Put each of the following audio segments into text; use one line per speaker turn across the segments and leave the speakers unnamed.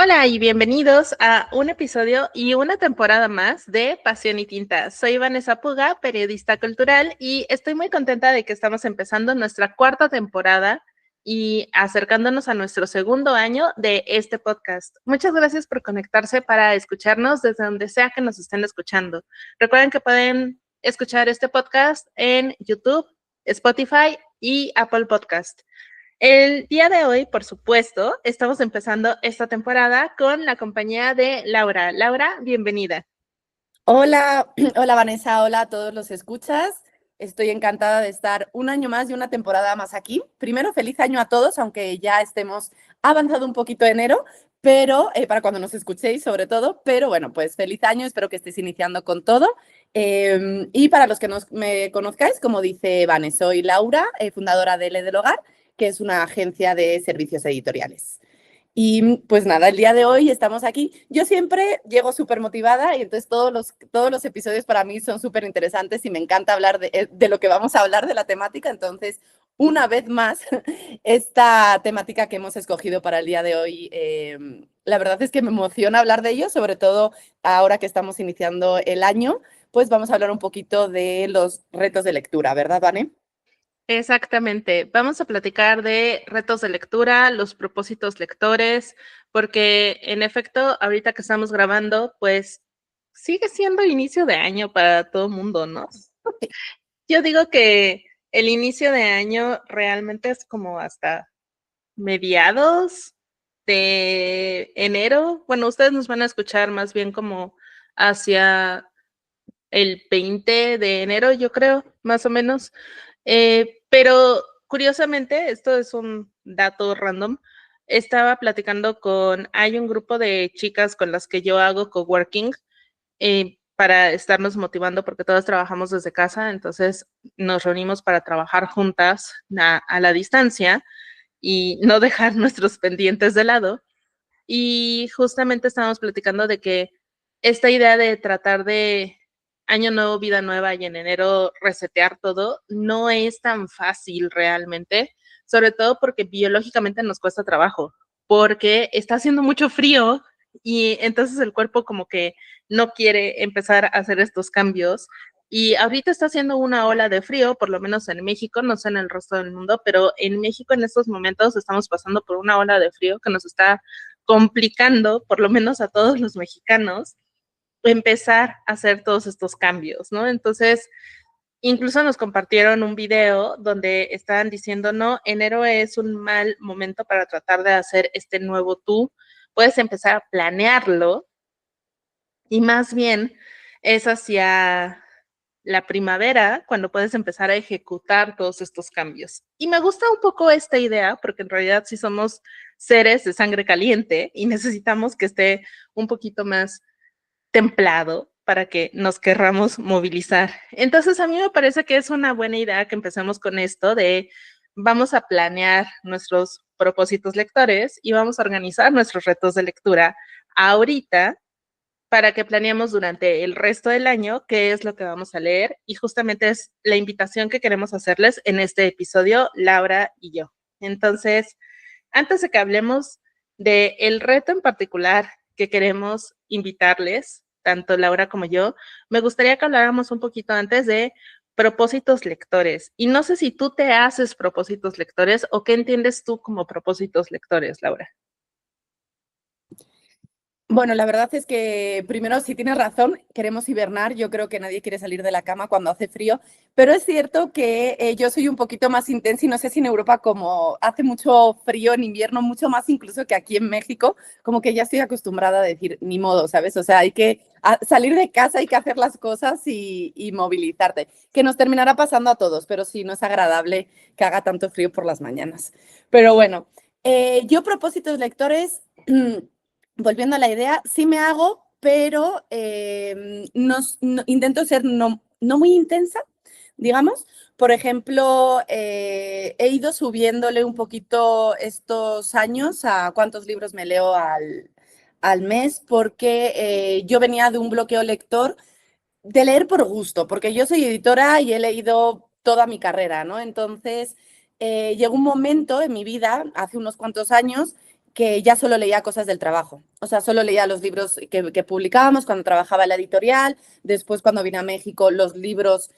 Hola y bienvenidos a un episodio y una temporada más de Pasión y Tinta. Soy Vanessa Puga, periodista cultural, y estoy muy contenta de que estamos empezando nuestra cuarta temporada y acercándonos a nuestro segundo año de este podcast. Muchas gracias por conectarse para escucharnos desde donde sea que nos estén escuchando. Recuerden que pueden escuchar este podcast en YouTube, Spotify y Apple Podcast. El día de hoy, por supuesto, estamos empezando esta temporada con la compañía de Laura. Laura, bienvenida.
Hola, hola Vanessa, hola a todos los escuchas. Estoy encantada de estar un año más y una temporada más aquí. Primero, feliz año a todos, aunque ya estemos avanzado un poquito enero, pero para cuando nos escuchéis sobre todo, pero bueno, pues feliz año, espero que estéis iniciando con todo. Y para los que me conozcáis, como dice Vanessa, soy Laura, fundadora de L del Hogar, que es una agencia de servicios editoriales. Y pues nada, el día de hoy estamos aquí. Yo siempre llego súper motivada y entonces todos los episodios para mí son súper interesantes y me encanta hablar de lo que vamos a hablar, de la temática. Entonces, una vez más, esta temática que hemos escogido para el día de hoy, la verdad es que me emociona hablar de ello, sobre todo ahora que estamos iniciando el año, pues vamos a hablar un poquito de los retos de lectura, ¿verdad, Vane?
Exactamente. Vamos a platicar de retos de lectura, los propósitos lectores, porque en efecto, ahorita que estamos grabando, pues sigue siendo inicio de año para todo el mundo, ¿no? Yo digo que el inicio de año realmente es como hasta mediados de enero. Bueno, ustedes nos van a escuchar más bien como hacia el 20 de enero, yo creo, más o menos. Pero curiosamente, esto es un dato random. Estaba platicando hay un grupo de chicas con las que yo hago coworking para estarnos motivando porque todas trabajamos desde casa, entonces nos reunimos para trabajar juntas a la distancia y no dejar nuestros pendientes de lado. Y justamente estábamos platicando de que esta idea de tratar de año nuevo, vida nueva y en enero resetear todo no es tan fácil realmente, sobre todo porque biológicamente nos cuesta trabajo, porque está haciendo mucho frío y entonces el cuerpo como que no quiere empezar a hacer estos cambios. Y ahorita está haciendo una ola de frío, por lo menos en México, no sé en el resto del mundo, pero en México en estos momentos estamos pasando por una ola de frío que nos está complicando, por lo menos a todos los mexicanos, empezar a hacer todos estos cambios, ¿no? Entonces, incluso nos compartieron un video donde estaban diciendo, no, enero es un mal momento para tratar de hacer este nuevo tú, puedes empezar a planearlo y más bien es hacia la primavera cuando puedes empezar a ejecutar todos estos cambios. Y me gusta un poco esta idea porque en realidad sí somos seres de sangre caliente y necesitamos que esté un poquito más templado para que nos querramos movilizar. Entonces a mí me parece que es una buena idea que empecemos con esto de vamos a planear nuestros propósitos lectores y vamos a organizar nuestros retos de lectura ahorita para que planeemos durante el resto del año qué es lo que vamos a leer y justamente es la invitación que queremos hacerles en este episodio, Laura y yo. Entonces, antes de que hablemos del reto en particular que queremos invitarles, tanto Laura como yo, me gustaría que habláramos un poquito antes de propósitos lectores. Y no sé si tú te haces propósitos lectores o qué entiendes tú como propósitos lectores, Laura.
Bueno, la verdad es que primero, si tienes razón, queremos hibernar. Yo creo que nadie quiere salir de la cama cuando hace frío, pero es cierto que yo soy un poquito más intensa y no sé si en Europa como hace mucho frío en invierno, mucho más incluso que aquí en México, como que ya estoy acostumbrada a decir, ni modo, ¿sabes? O sea, hay que salir de casa, hay que hacer las cosas y movilizarte, que nos terminará pasando a todos, pero sí, no es agradable que haga tanto frío por las mañanas. Pero bueno, yo propósitos lectores... volviendo a la idea, sí me hago, pero intento ser no muy intensa, digamos. Por ejemplo, he ido subiéndole un poquito estos años a cuántos libros me leo al mes, porque yo venía de un bloqueo lector de leer por gusto, porque yo soy editora y he leído toda mi carrera, ¿no? Entonces, llegó un momento en mi vida, hace unos cuantos años, que ya solo leía cosas del trabajo. O sea, solo leía los libros que publicábamos cuando trabajaba en la editorial, después cuando vine a México, los libros,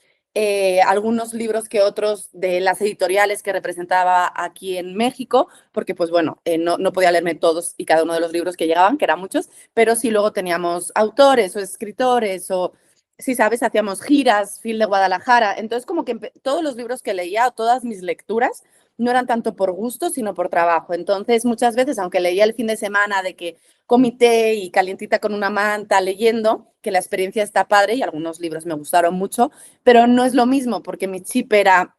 algunos libros que otros de las editoriales que representaba aquí en México, porque pues bueno, no podía leerme todos y cada uno de los libros que llegaban, que eran muchos, pero sí luego teníamos autores o escritores o, si sabes, hacíamos giras, Phil de Guadalajara, entonces como que todos los libros que leía o todas mis lecturas no eran tanto por gusto, sino por trabajo. Entonces, muchas veces, aunque leía el fin de semana de que comité y calientita con una manta leyendo, que la experiencia está padre y algunos libros me gustaron mucho, pero no es lo mismo porque mi chip era,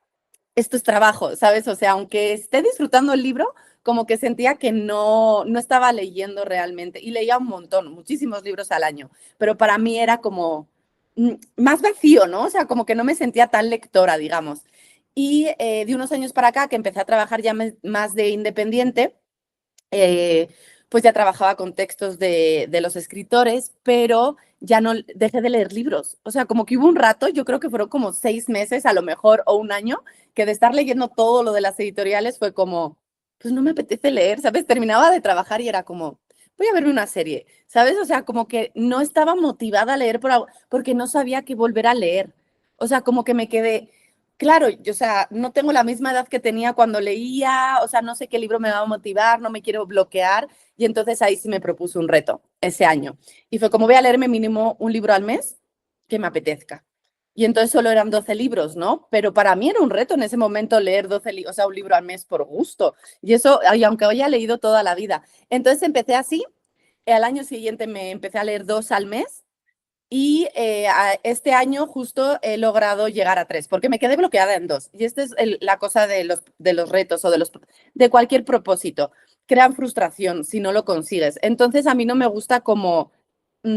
esto es trabajo, ¿sabes? O sea, aunque esté disfrutando el libro, como que sentía que no estaba leyendo realmente y leía un montón, muchísimos libros al año, pero para mí era como más vacío, ¿no? O sea, como que no me sentía tan lectora, digamos. Y de unos años para acá, que empecé a trabajar ya más de independiente, eh, pues ya trabajaba con textos de los escritores, pero ya no dejé de leer libros. O sea, como que hubo un rato, yo creo que fueron como 6 meses a lo mejor o un año, que de estar leyendo todo lo de las editoriales fue como, pues no me apetece leer, ¿sabes? Terminaba de trabajar y era como, voy a verme una serie, ¿sabes? O sea, como que no estaba motivada a leer porque no sabía qué volver a leer. O sea, como que me quedé, claro, yo, o sea, no tengo la misma edad que tenía cuando leía, o sea, no sé qué libro me va a motivar, no me quiero bloquear, y entonces ahí sí me propuse un reto ese año. Y fue como voy a leerme mínimo un libro al mes que me apetezca. Y entonces solo eran 12 libros, ¿no? Pero para mí era un reto en ese momento leer 12 libros, o sea, un libro al mes por gusto. Y eso, y aunque haya leído toda la vida. Entonces empecé así, al año siguiente me empecé a leer 2 al mes y este año justo he logrado llegar a 3, porque me quedé bloqueada en 2. Y esta es la cosa de los retos o de cualquier propósito. Crean frustración si no lo consigues. Entonces a mí no me gusta como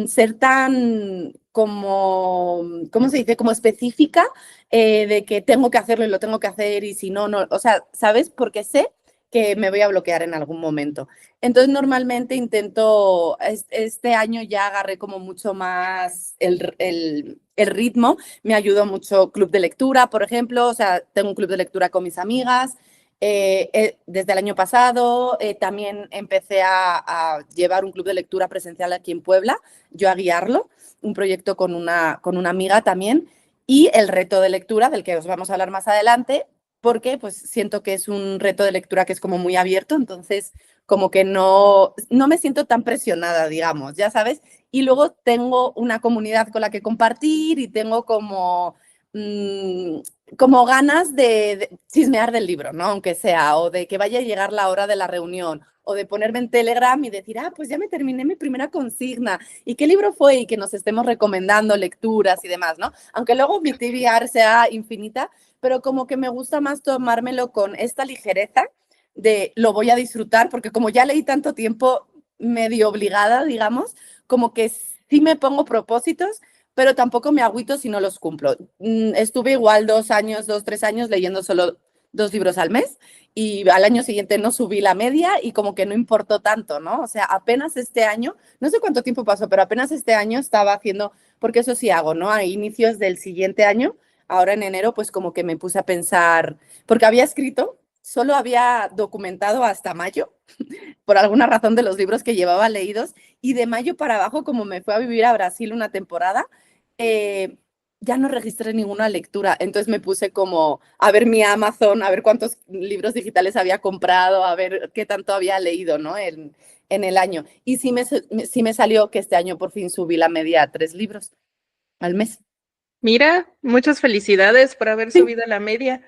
ser tan como, ¿cómo se dice? Como específica de que tengo que hacerlo y lo tengo que hacer y si no, no. O sea, ¿sabes? Porque sé que me voy a bloquear en algún momento. Entonces, normalmente intento, este año ya agarré como mucho más el ritmo, me ayudó mucho club de lectura, por ejemplo, o sea, tengo un club de lectura con mis amigas. Desde el año pasado también empecé a llevar un club de lectura presencial aquí en Puebla, yo a guiarlo, un proyecto con una amiga también, y el reto de lectura, del que os vamos a hablar más adelante, porque pues siento que es un reto de lectura que es como muy abierto, entonces como que no me siento tan presionada, digamos, ya sabes. Y luego tengo una comunidad con la que compartir y tengo mm, como ganas de chismear del libro, ¿no? Aunque sea, o de que vaya a llegar la hora de la reunión, o de ponerme en Telegram y decir, pues ya me terminé mi primera consigna, ¿y qué libro fue? Y que nos estemos recomendando lecturas y demás, ¿no? Aunque luego mi TBR sea infinita, pero como que me gusta más tomármelo con esta ligereza de lo voy a disfrutar, porque como ya leí tanto tiempo medio obligada, digamos, como que sí me pongo propósitos, pero tampoco me agüito si no los cumplo. Estuve igual 2 años, 3 años leyendo solo 2 libros al mes y al año siguiente no subí la media y como que no importó tanto, ¿no? O sea, apenas este año, no sé cuánto tiempo pasó, pero apenas este año estaba haciendo, porque eso sí hago, ¿no? A inicios del siguiente año, ahora en enero, pues como que me puse a pensar, porque había escrito, solo había documentado hasta mayo, por alguna razón de los libros que llevaba leídos, y de mayo para abajo, como me fui a vivir a Brasil una temporada, eh, ya no registré ninguna lectura. Entonces me puse como a ver mi Amazon, a ver cuántos libros digitales había comprado, a ver qué tanto había leído, ¿no? En el año. Y sí me salió que este año por fin subí la media a 3 libros al mes.
Mira, muchas felicidades por haber
Sí,
subido la media.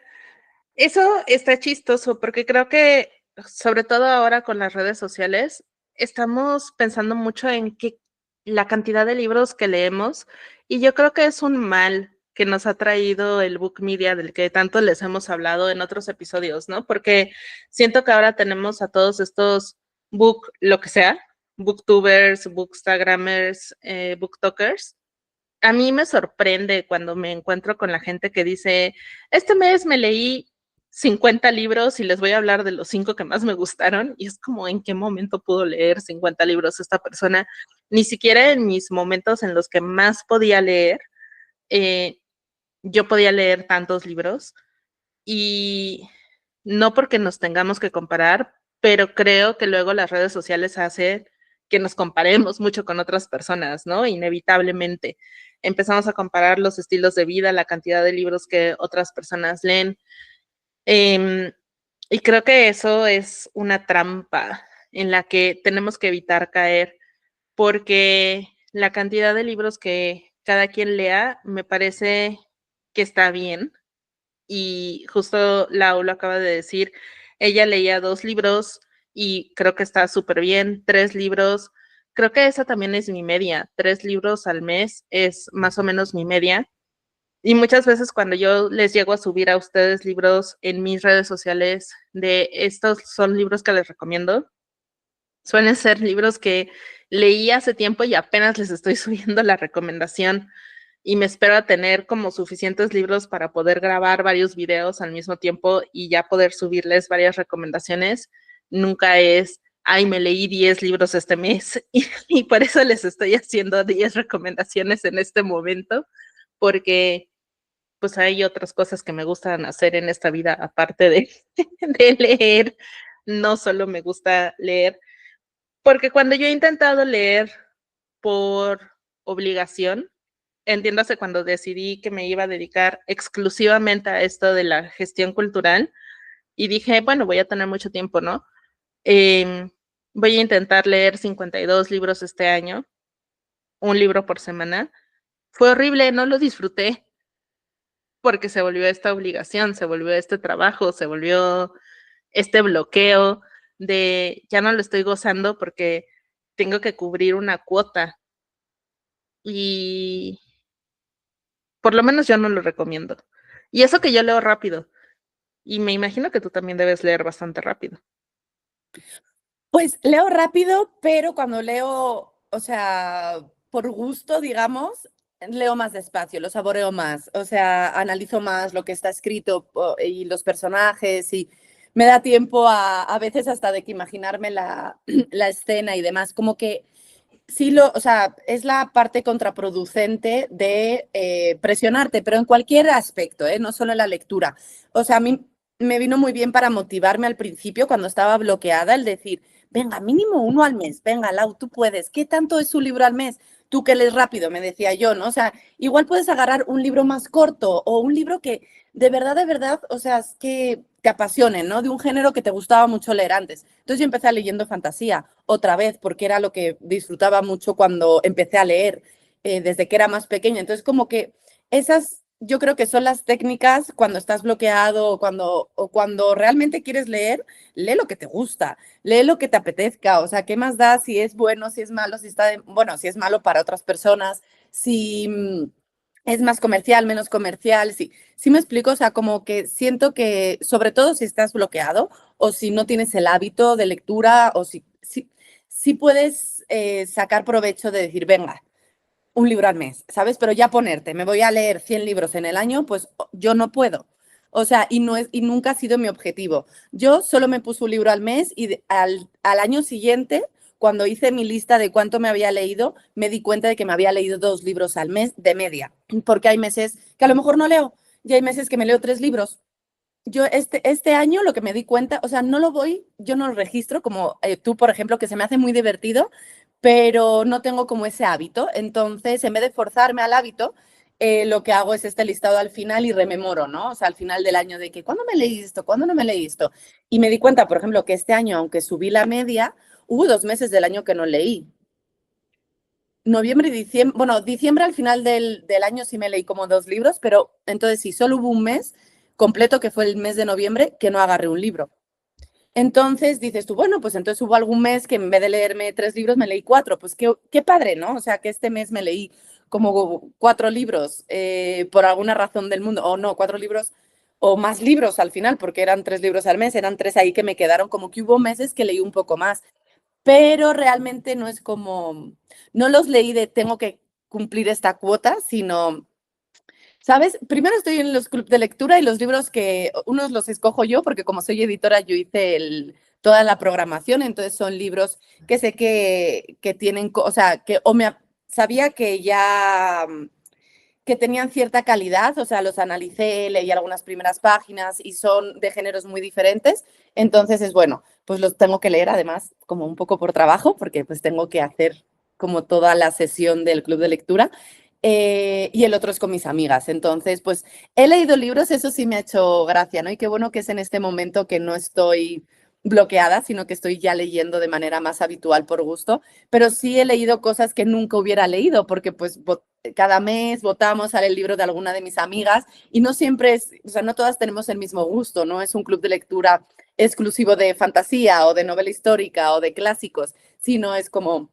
Eso está chistoso porque creo que, sobre todo ahora con las redes sociales, estamos pensando mucho en la cantidad de libros que leemos y yo creo que es un mal que nos ha traído el book media del que tanto les hemos hablado en otros episodios, ¿no? Porque siento que ahora tenemos a todos estos lo que sea, booktubers, bookstagrammers, booktokers. A mí me sorprende cuando me encuentro con la gente que dice, este mes me leí 50 libros y les voy a hablar de los 5 que más me gustaron. Y es como, ¿en qué momento pudo leer 50 libros esta persona? Ni siquiera en mis momentos en los que más podía leer, eh, yo podía leer tantos libros. Y no porque nos tengamos que comparar, pero creo que luego las redes sociales hacen que nos comparemos mucho con otras personas, ¿no? Inevitablemente. Empezamos a comparar los estilos de vida, la cantidad de libros que otras personas leen. Eh, y creo que eso es una trampa en la que tenemos que evitar caer, porque la cantidad de libros que cada quien lea me parece que está bien. Y justo Lau lo acaba de decir, ella leía 2 libros y creo que está súper bien, 3 libros. Creo que esa también es mi media, 3 libros al mes es más o menos mi media. Y muchas veces cuando yo les llego a subir a ustedes libros en mis redes sociales de estos son libros que les recomiendo, suelen ser libros que leí hace tiempo y apenas les estoy subiendo la recomendación y me espero a tener como suficientes libros para poder grabar varios videos al mismo tiempo y ya poder subirles varias recomendaciones. Nunca es, ay, me leí 10 libros este mes y por eso les estoy haciendo 10 recomendaciones en este momento, porque pues hay otras cosas que me gustan hacer en esta vida aparte de leer. No solo me gusta leer, porque cuando yo he intentado leer por obligación, entiéndase cuando decidí que me iba a dedicar exclusivamente a esto de la gestión cultural y dije, bueno, voy a tener mucho tiempo, ¿no? Eh, Voy a intentar leer 52 libros este año, un libro por semana. Fue horrible, no lo disfruté porque se volvió esta obligación, se volvió este trabajo, se volvió este bloqueo de ya no lo estoy gozando porque tengo que cubrir una cuota y por lo menos yo no lo recomiendo. Y eso que yo leo rápido. Y me imagino que tú también debes leer bastante rápido.
Pues leo rápido, pero cuando leo, o sea, por gusto, digamos, leo más despacio, lo saboreo más, o sea, analizo más lo que está escrito y los personajes y me da tiempo a veces hasta de que imaginarme la, la escena y demás, como que sí o sea, es la parte contraproducente de presionarte, pero en cualquier aspecto, no solo en la lectura. O sea, a mí me vino muy bien para motivarme al principio cuando estaba bloqueada el decir, venga, mínimo uno al mes, venga, Lau, tú puedes. ¿Qué tanto es un libro al mes? Tú que lees rápido, me decía yo, ¿no? O sea, igual puedes agarrar un libro más corto o un libro que de verdad, o sea, es que te apasione, ¿no? De un género que te gustaba mucho leer antes. Entonces yo empecé leyendo fantasía otra vez, porque era lo que disfrutaba mucho cuando empecé a leer, desde que era más pequeña. Entonces como que esas yo creo que son las técnicas cuando estás bloqueado o cuando realmente quieres leer, lee lo que te gusta, lee lo que te apetezca, o sea, ¿qué más da si es bueno, si es malo, si está, bueno, si es malo para otras personas, si es más comercial, menos comercial, sí me explico, o sea, como que siento que, sobre todo si estás bloqueado o si no tienes el hábito de lectura o si puedes sacar provecho de decir, venga, un libro al mes, ¿sabes? Pero ya ponerte, me voy a leer 100 libros en el año, pues yo no puedo. O sea, y nunca ha sido mi objetivo. Yo solo me puse un libro al mes y al año siguiente, cuando hice mi lista de cuánto me había leído, me di cuenta de que me había leído 2 libros al mes de media, porque hay meses que a lo mejor no leo y hay meses que me leo 3 libros. Yo este año lo que me di cuenta, o sea, yo no lo registro como tú, por ejemplo, que se me hace muy divertido, pero no tengo como ese hábito. Entonces, en vez de forzarme al hábito, lo que hago es este listado al final y rememoro, ¿no? O sea, al final del año de que, ¿cuándo me leí esto? ¿Cuándo no me leí esto? Y me di cuenta, por ejemplo, que este año, aunque subí la media, hubo 2 meses del año que no leí. Noviembre y diciembre, bueno, diciembre al final del año sí me leí como 2 libros, pero entonces sí, solo hubo un mes completo, que fue el mes de noviembre, que no agarré un libro. Entonces dices tú, bueno, pues entonces hubo algún mes que en vez de leerme 3 libros me leí 4, pues qué padre, ¿no? O sea, que este mes me leí como 4 libros por alguna razón del mundo, o no, 4 libros o más libros al final, porque eran 3 libros al mes, eran 3 ahí que me quedaron, como que hubo meses que leí un poco más, pero realmente no es como, no los leí de tengo que cumplir esta cuota, sino, ¿sabes? Primero estoy en los clubes de lectura y los libros que unos los escojo yo, porque como soy editora, yo hice toda la programación, entonces son libros que sé que tienen, o sea, que sabía que ya que tenían cierta calidad, o sea, los analicé, leí algunas primeras páginas y son de géneros muy diferentes, entonces es bueno, pues los tengo que leer además como un poco por trabajo, porque pues tengo que hacer como toda la sesión del club de lectura, y el otro es con mis amigas, entonces pues he leído libros, eso sí me ha hecho gracia, ¿no? Y qué bueno que es en este momento que no estoy bloqueada, sino que estoy ya leyendo de manera más habitual por gusto, pero sí he leído cosas que nunca hubiera leído, porque pues cada mes votamos al libro de alguna de mis amigas y no siempre es, o sea, no todas tenemos el mismo gusto, no es un club de lectura exclusivo de fantasía o de novela histórica o de clásicos, sino es como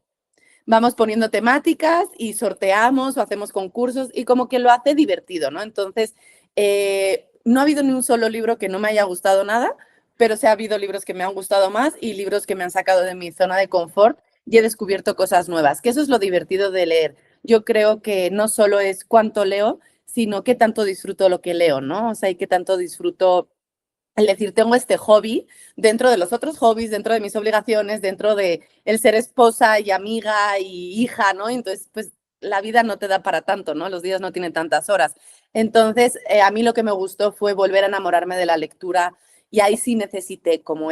vamos poniendo temáticas y sorteamos o hacemos concursos y como que lo hace divertido, ¿no? Entonces, no ha habido ni un solo libro que no me haya gustado nada, pero sí ha habido libros que me han gustado más y libros que me han sacado de mi zona de confort y he descubierto cosas nuevas, que eso es lo divertido de leer. Yo creo que no solo es cuánto leo, sino qué tanto disfruto lo que leo, ¿no? O sea, y qué tanto disfruto el decir, tengo este hobby dentro de los otros hobbies, dentro de mis obligaciones, dentro de el ser esposa y amiga y hija, ¿no? Entonces, pues la vida no te da para tanto, ¿no? Los días no tienen tantas horas. Entonces, a mí lo que me gustó fue volver a enamorarme de la lectura y ahí sí necesité como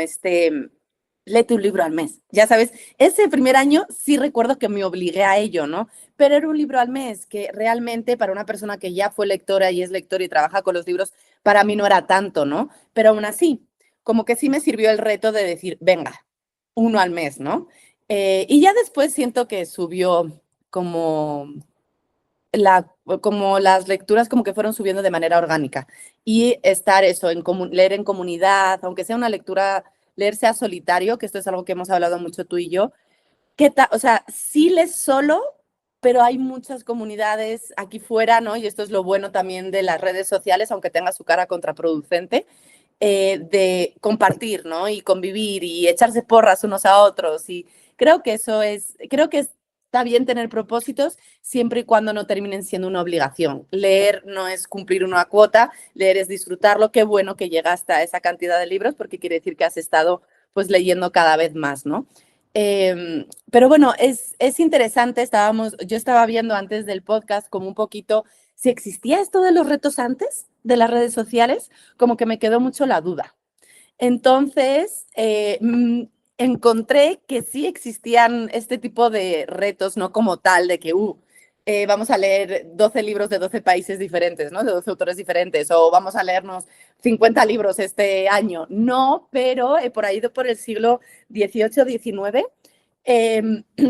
léete un libro al mes. Ya sabes, ese primer año sí recuerdo que me obligué a ello, ¿no? Pero era un libro al mes que realmente para una persona que ya fue lectora y es lectora y trabaja con los libros, para mí no era tanto, ¿no? Pero aún así, como que sí me sirvió el reto de decir, venga, uno al mes, ¿no? Y ya después siento que subió como como las lecturas como que fueron subiendo de manera orgánica y estar eso, leer en comunidad, aunque sea una lectura, leer sea solitario, que esto es algo que hemos hablado mucho tú y yo, o sea, sí lees solo, pero hay muchas comunidades aquí fuera, ¿no? Y esto es lo bueno también de las redes sociales, aunque tenga su cara contraproducente, de compartir, ¿no? Y convivir y echarse porras unos a otros. Y creo que está bien tener propósitos siempre y cuando no terminen siendo una obligación. Leer no es cumplir una cuota, leer es disfrutarlo. Qué bueno que llegaste a esa cantidad de libros porque quiere decir que has estado pues leyendo cada vez más, ¿no? Pero bueno, es interesante, yo estaba viendo antes del podcast como un poquito si existía esto de los retos antes de las redes sociales, como que me quedó mucho la duda. Entonces, encontré que sí existían este tipo de retos, no como tal, de que vamos a leer 12 libros de 12 países diferentes, ¿no? De 12 autores diferentes, o vamos a leernos 50 libros este año. No, pero por ahí por el siglo XVIII, XIX,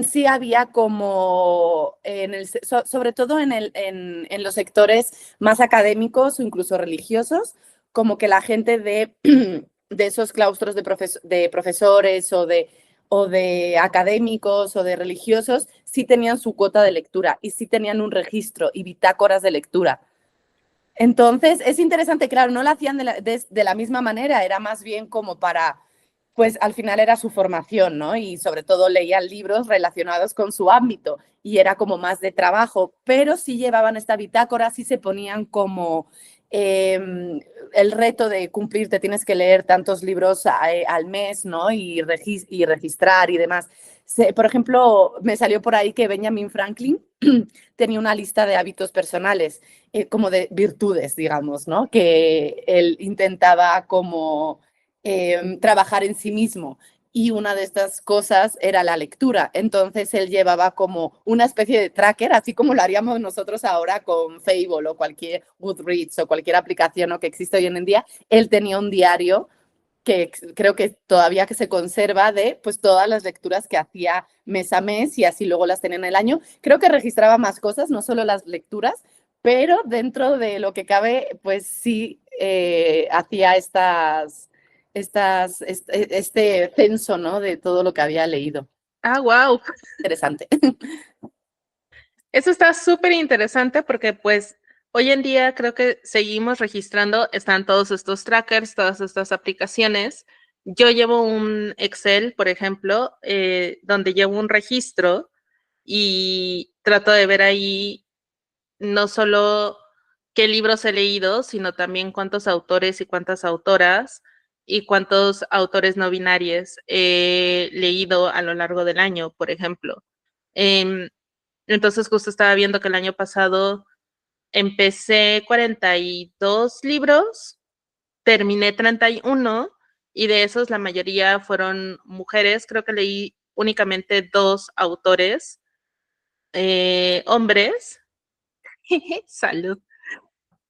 sí había como, sobre todo en los sectores más académicos o incluso religiosos, como que la gente de esos claustros de profesores o de académicos o de religiosos sí tenían su cuota de lectura y sí tenían un registro y bitácoras de lectura. Entonces, es interesante, claro, no lo hacían de la misma manera, era más bien como para, pues al final era su formación, ¿no? Y sobre todo leían libros relacionados con su ámbito y era como más de trabajo, pero sí llevaban esta bitácora, sí se ponían como el reto de cumplir, te tienes que leer tantos libros al mes, ¿no? Y registrar y demás. Por ejemplo, me salió por ahí que Benjamin Franklin tenía una lista de hábitos personales, como de virtudes, digamos, ¿no? Que él intentaba como trabajar en sí mismo. Y una de estas cosas era la lectura. Entonces él llevaba como una especie de tracker, así como lo haríamos nosotros ahora con Fable o cualquier Goodreads o cualquier aplicación ¿no? que existe hoy en día. Él tenía un diario que creo que todavía que se conserva de pues todas las lecturas que hacía mes a mes y así luego las tenía en el año. Creo que registraba más cosas, no solo las lecturas, pero dentro de lo que cabe, pues sí hacía este censo, ¿no? De todo lo que había leído.
Ah, wow.
Interesante.
Eso está súper interesante porque pues hoy en día creo que seguimos registrando, están todos estos trackers, todas estas aplicaciones. Yo llevo un Excel, por ejemplo, donde llevo un registro y trato de ver ahí no solo qué libros he leído, sino también cuántos autores y cuántas autoras y cuántos autores no binarios he leído a lo largo del año, por ejemplo. Entonces justo estaba viendo que el año pasado empecé 42 libros, terminé 31 y de esos la mayoría fueron mujeres. Creo que leí únicamente 2 autores, hombres. Salud.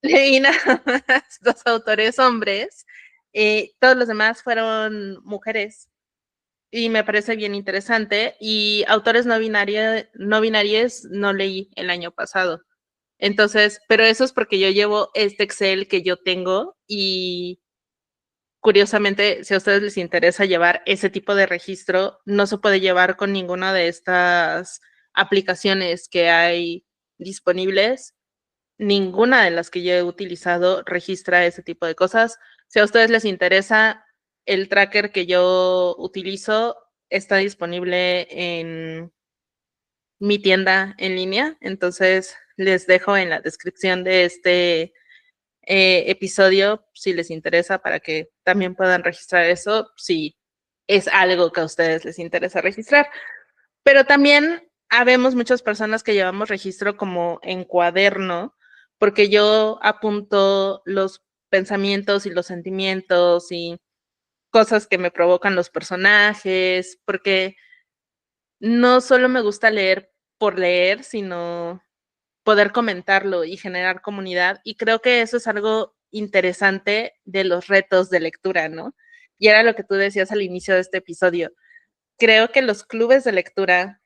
Leí nada más 2 autores hombres. Todos los demás fueron mujeres y me parece bien interesante. Y autores no binarios no leí el año pasado. Entonces, pero eso es porque yo llevo este Excel que yo tengo y curiosamente, si a ustedes les interesa llevar ese tipo de registro, no se puede llevar con ninguna de estas aplicaciones que hay disponibles. Ninguna de las que yo he utilizado registra ese tipo de cosas. Si a ustedes les interesa, el tracker que yo utilizo está disponible en mi tienda en línea, entonces les dejo en la descripción de este episodio si les interesa para que también puedan registrar eso si es algo que a ustedes les interesa registrar. Pero también habemos muchas personas que llevamos registro como en cuaderno, porque yo apunto los pensamientos y los sentimientos y cosas que me provocan los personajes, porque no solo me gusta leer por leer, sino poder comentarlo y generar comunidad. Y creo que eso es algo interesante de los retos de lectura, ¿no? Y era lo que tú decías al inicio de este episodio. Creo que los clubes de lectura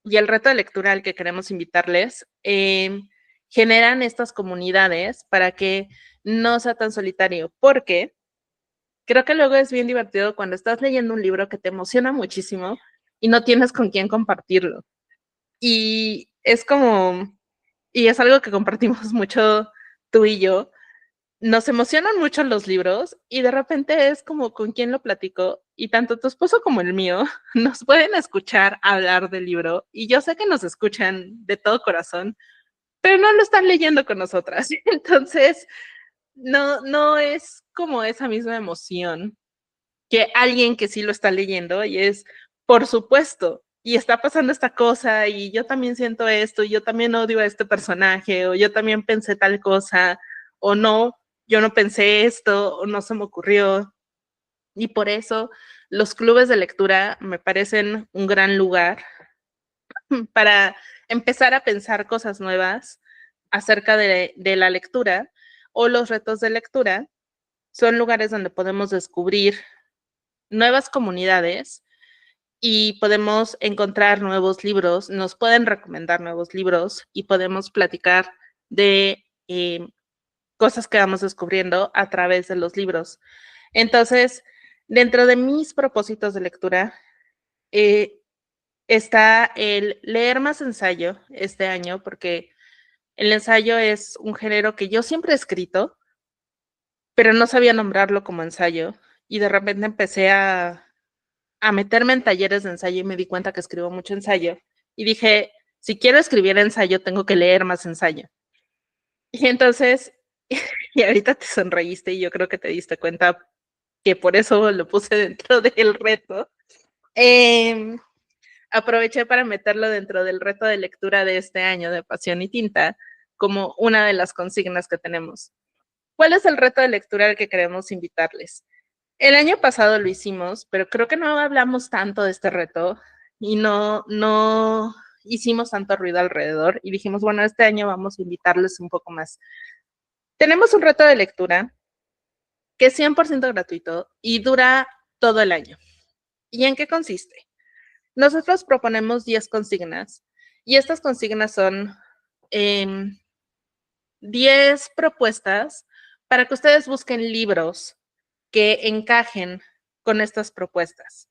y el reto de lectura al que queremos invitarles generan estas comunidades para que no sea tan solitario, porque creo que luego es bien divertido cuando estás leyendo un libro que te emociona muchísimo y no tienes con quién compartirlo. Y es como, y es algo que compartimos mucho tú y yo, nos emocionan mucho los libros y de repente es como con quién lo platico y tanto tu esposo como el mío nos pueden escuchar hablar del libro y yo sé que nos escuchan de todo corazón, pero no lo están leyendo con nosotras. Entonces, no es como esa misma emoción que alguien que sí lo está leyendo y es, por supuesto, y está pasando esta cosa y yo también siento esto, y yo también odio a este personaje, o yo también pensé tal cosa, o no, yo no pensé esto, o no se me ocurrió. Y por eso los clubes de lectura me parecen un gran lugar para empezar a pensar cosas nuevas acerca de la lectura, o los retos de lectura son lugares donde podemos descubrir nuevas comunidades y podemos encontrar nuevos libros, nos pueden recomendar nuevos libros y podemos platicar de cosas que vamos descubriendo a través de los libros. Entonces, dentro de mis propósitos de lectura está el leer más ensayo este año, porque el ensayo es un género que yo siempre he escrito, pero no sabía nombrarlo como ensayo y de repente empecé a meterme en talleres de ensayo y me di cuenta que escribo mucho ensayo. Y dije, si quiero escribir ensayo, tengo que leer más ensayo. Y entonces, y ahorita te sonreíste y yo creo que te diste cuenta que por eso lo puse dentro del reto. Aproveché para meterlo dentro del reto de lectura de este año de Pasión y Tinta como una de las consignas que tenemos. ¿Cuál es el reto de lectura al que queremos invitarles? El año pasado lo hicimos, pero creo que no hablamos tanto de este reto y no hicimos tanto ruido alrededor y dijimos, bueno, este año vamos a invitarles un poco más. Tenemos un reto de lectura que es 100% gratuito y dura todo el año. ¿Y en qué consiste? Nosotros proponemos 10 consignas y estas consignas son 10 propuestas para que ustedes busquen libros que encajen con estas propuestas.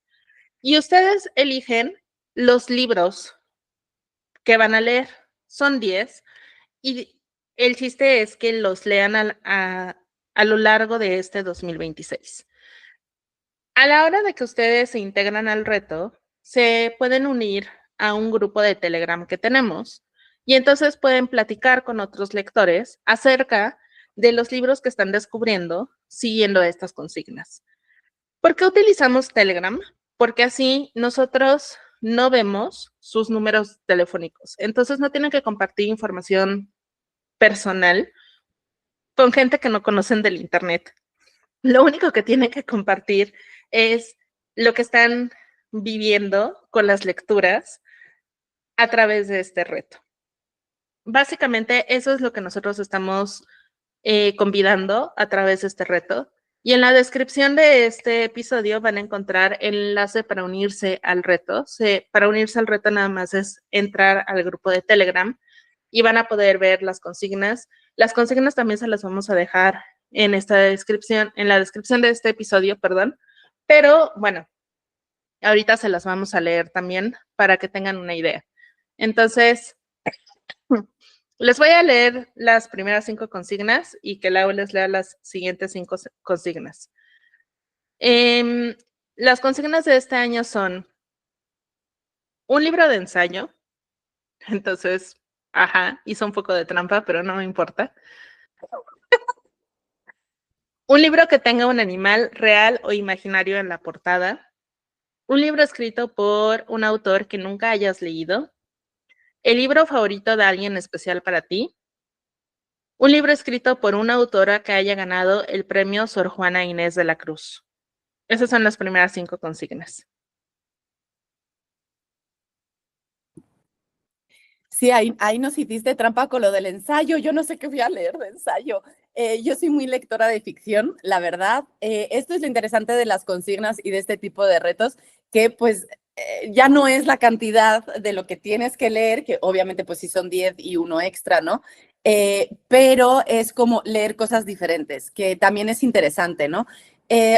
Y ustedes eligen los libros que van a leer. Son 10 y el chiste es que los lean a lo largo de este 2026. A la hora de que ustedes se integran al reto, se pueden unir a un grupo de Telegram que tenemos y entonces pueden platicar con otros lectores acerca de los libros que están descubriendo siguiendo estas consignas. ¿Por qué utilizamos Telegram? Porque así nosotros no vemos sus números telefónicos. Entonces no tienen que compartir información personal con gente que no conocen del internet. Lo único que tienen que compartir es lo que están viviendo con las lecturas a través de este reto. Básicamente, eso es lo que nosotros estamos convidando a través de este reto. Y en la descripción de este episodio van a encontrar el enlace para unirse al reto. Para unirse al reto nada más es entrar al grupo de Telegram y van a poder ver las consignas. Las consignas también se las vamos a dejar en esta descripción, en la descripción de este episodio, perdón. Pero bueno, ahorita se las vamos a leer también para que tengan una idea. Entonces, les voy a leer las primeras 5 consignas y que Lau les lea las siguientes 5 consignas. Las consignas de este año son un libro de ensayo. Entonces, hizo un poco de trampa, pero no me importa. Un libro que tenga un animal real o imaginario en la portada. Un libro escrito por un autor que nunca hayas leído. El libro favorito de alguien especial para ti. Un libro escrito por una autora que haya ganado el premio Sor Juana Inés de la Cruz. Esas son las primeras 5 consignas.
Sí, ahí nos hiciste trampa con lo del ensayo. Yo no sé qué voy a leer de ensayo. Yo soy muy lectora de ficción, la verdad. Esto es lo interesante de las consignas y de este tipo de retos, que pues ya no es la cantidad de lo que tienes que leer, que obviamente pues sí son 10 y uno extra, ¿no? Pero es como leer cosas diferentes, que también es interesante, ¿no?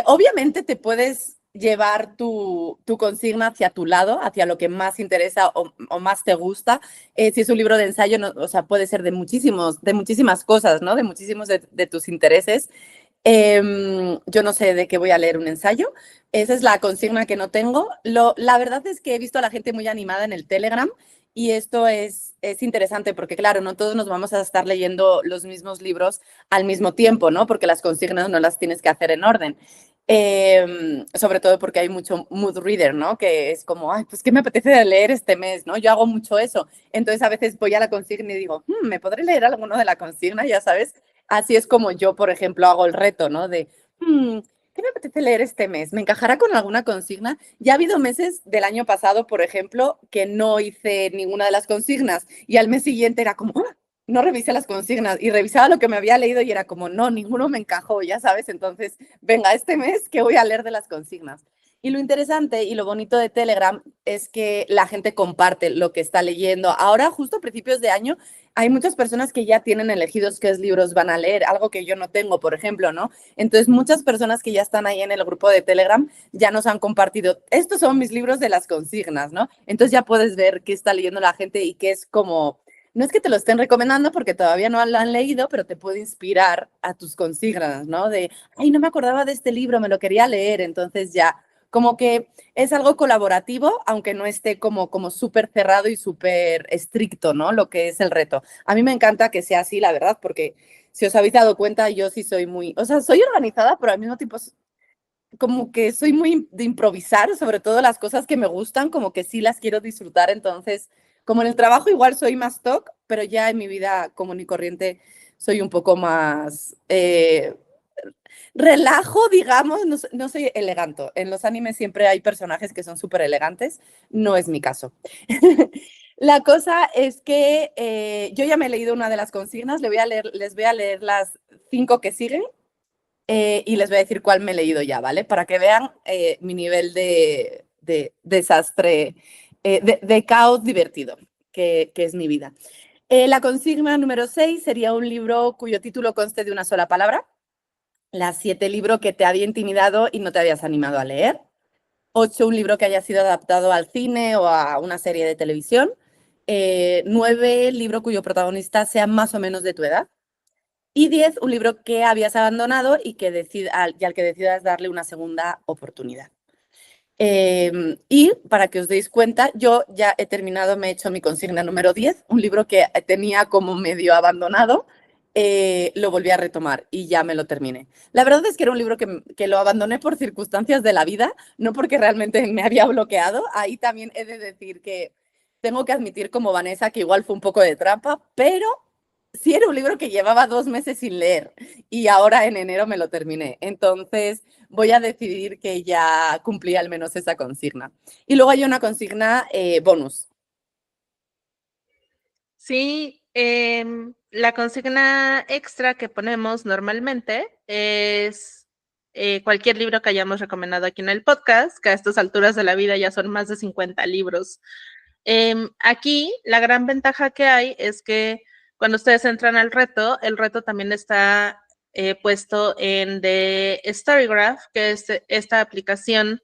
Obviamente te puedes llevar tu consigna hacia tu lado, hacia lo que más interesa o más te gusta. Si es un libro de ensayo, no, o sea, puede ser de muchísimas cosas, ¿no? De muchísimos de tus intereses. Yo no sé de qué voy a leer un ensayo. Esa es la consigna que no tengo. La verdad es que he visto a la gente muy animada en el Telegram y esto es interesante porque, claro, no todos nos vamos a estar leyendo los mismos libros al mismo tiempo, ¿no? Porque las consignas no las tienes que hacer en orden. Sobre todo porque hay mucho mood reader, ¿no? Que es como, ay, pues, ¿qué me apetece leer este mes, no? Yo hago mucho eso. Entonces, a veces voy a la consigna y digo, ¿me podré leer alguno de la consigna? Ya sabes. Así es como yo, por ejemplo, hago el reto, ¿no? De, ¿qué me apetece leer este mes? ¿Me encajará con alguna consigna? Ya ha habido meses del año pasado, por ejemplo, que no hice ninguna de las consignas y al mes siguiente era como, no revisé las consignas y revisaba lo que me había leído y era como, no, ninguno me encajó, ya sabes. Entonces, venga, este mes, ¿qué voy a leer de las consignas? Y lo interesante y lo bonito de Telegram es que la gente comparte lo que está leyendo. Ahora, justo a principios de año, hay muchas personas que ya tienen elegidos qué libros van a leer, algo que yo no tengo, por ejemplo, ¿no? Entonces, muchas personas que ya están ahí en el grupo de Telegram ya nos han compartido, estos son mis libros de las consignas, ¿no? Entonces ya puedes ver qué está leyendo la gente y qué es como, no es que te lo estén recomendando porque todavía no lo han leído, pero te puede inspirar a tus consignas, ¿no? De, ay, no me acordaba de este libro, me lo quería leer, entonces ya como que es algo colaborativo, aunque no esté como súper cerrado y súper estricto, ¿no? Lo que es el reto. A mí me encanta que sea así, la verdad, porque si os habéis dado cuenta, yo sí soy muy, o sea, soy organizada, pero al mismo tiempo como que soy muy de improvisar, sobre todo las cosas que me gustan, como que sí las quiero disfrutar. Entonces, como en el trabajo igual soy más TOC, pero ya en mi vida común y corriente soy un poco más relajo, digamos, no soy elegante. En los animes siempre hay personajes que son súper elegantes, no es mi caso. La cosa es que yo ya me he leído una de las consignas, les voy a leer las 5 que siguen y les voy a decir cuál me he leído ya, ¿vale? Para que vean mi nivel de desastre, de caos divertido, que es mi vida. La consigna número 6 sería un libro cuyo título conste de una sola palabra. Las 7, libro que te había intimidado y no te habías animado a leer. 8, un libro que haya sido adaptado al cine o a una serie de televisión. 9, libro cuyo protagonista sea más o menos de tu edad. Y 10, un libro que habías abandonado y al que decidas darle una segunda oportunidad. Y para que os deis cuenta, yo ya he terminado, me he hecho mi consigna número 10, un libro que tenía como medio abandonado, lo volví a retomar y ya me lo terminé. La verdad es que era un libro que lo abandoné por circunstancias de la vida, no porque realmente me había bloqueado. Ahí también he de decir que tengo que admitir como Vanessa que igual fue un poco de trampa, pero sí era un libro que llevaba 2 meses sin leer y ahora en enero me lo terminé. Entonces voy a decidir que ya cumplí al menos esa consigna. Y luego hay una consigna bonus.
Sí, la consigna extra que ponemos normalmente es cualquier libro que hayamos recomendado aquí en el podcast, que a estas alturas de la vida ya son más de 50 libros. Aquí la gran ventaja que hay es que cuando ustedes entran al reto, el reto también está puesto en The Storygraph, que es esta aplicación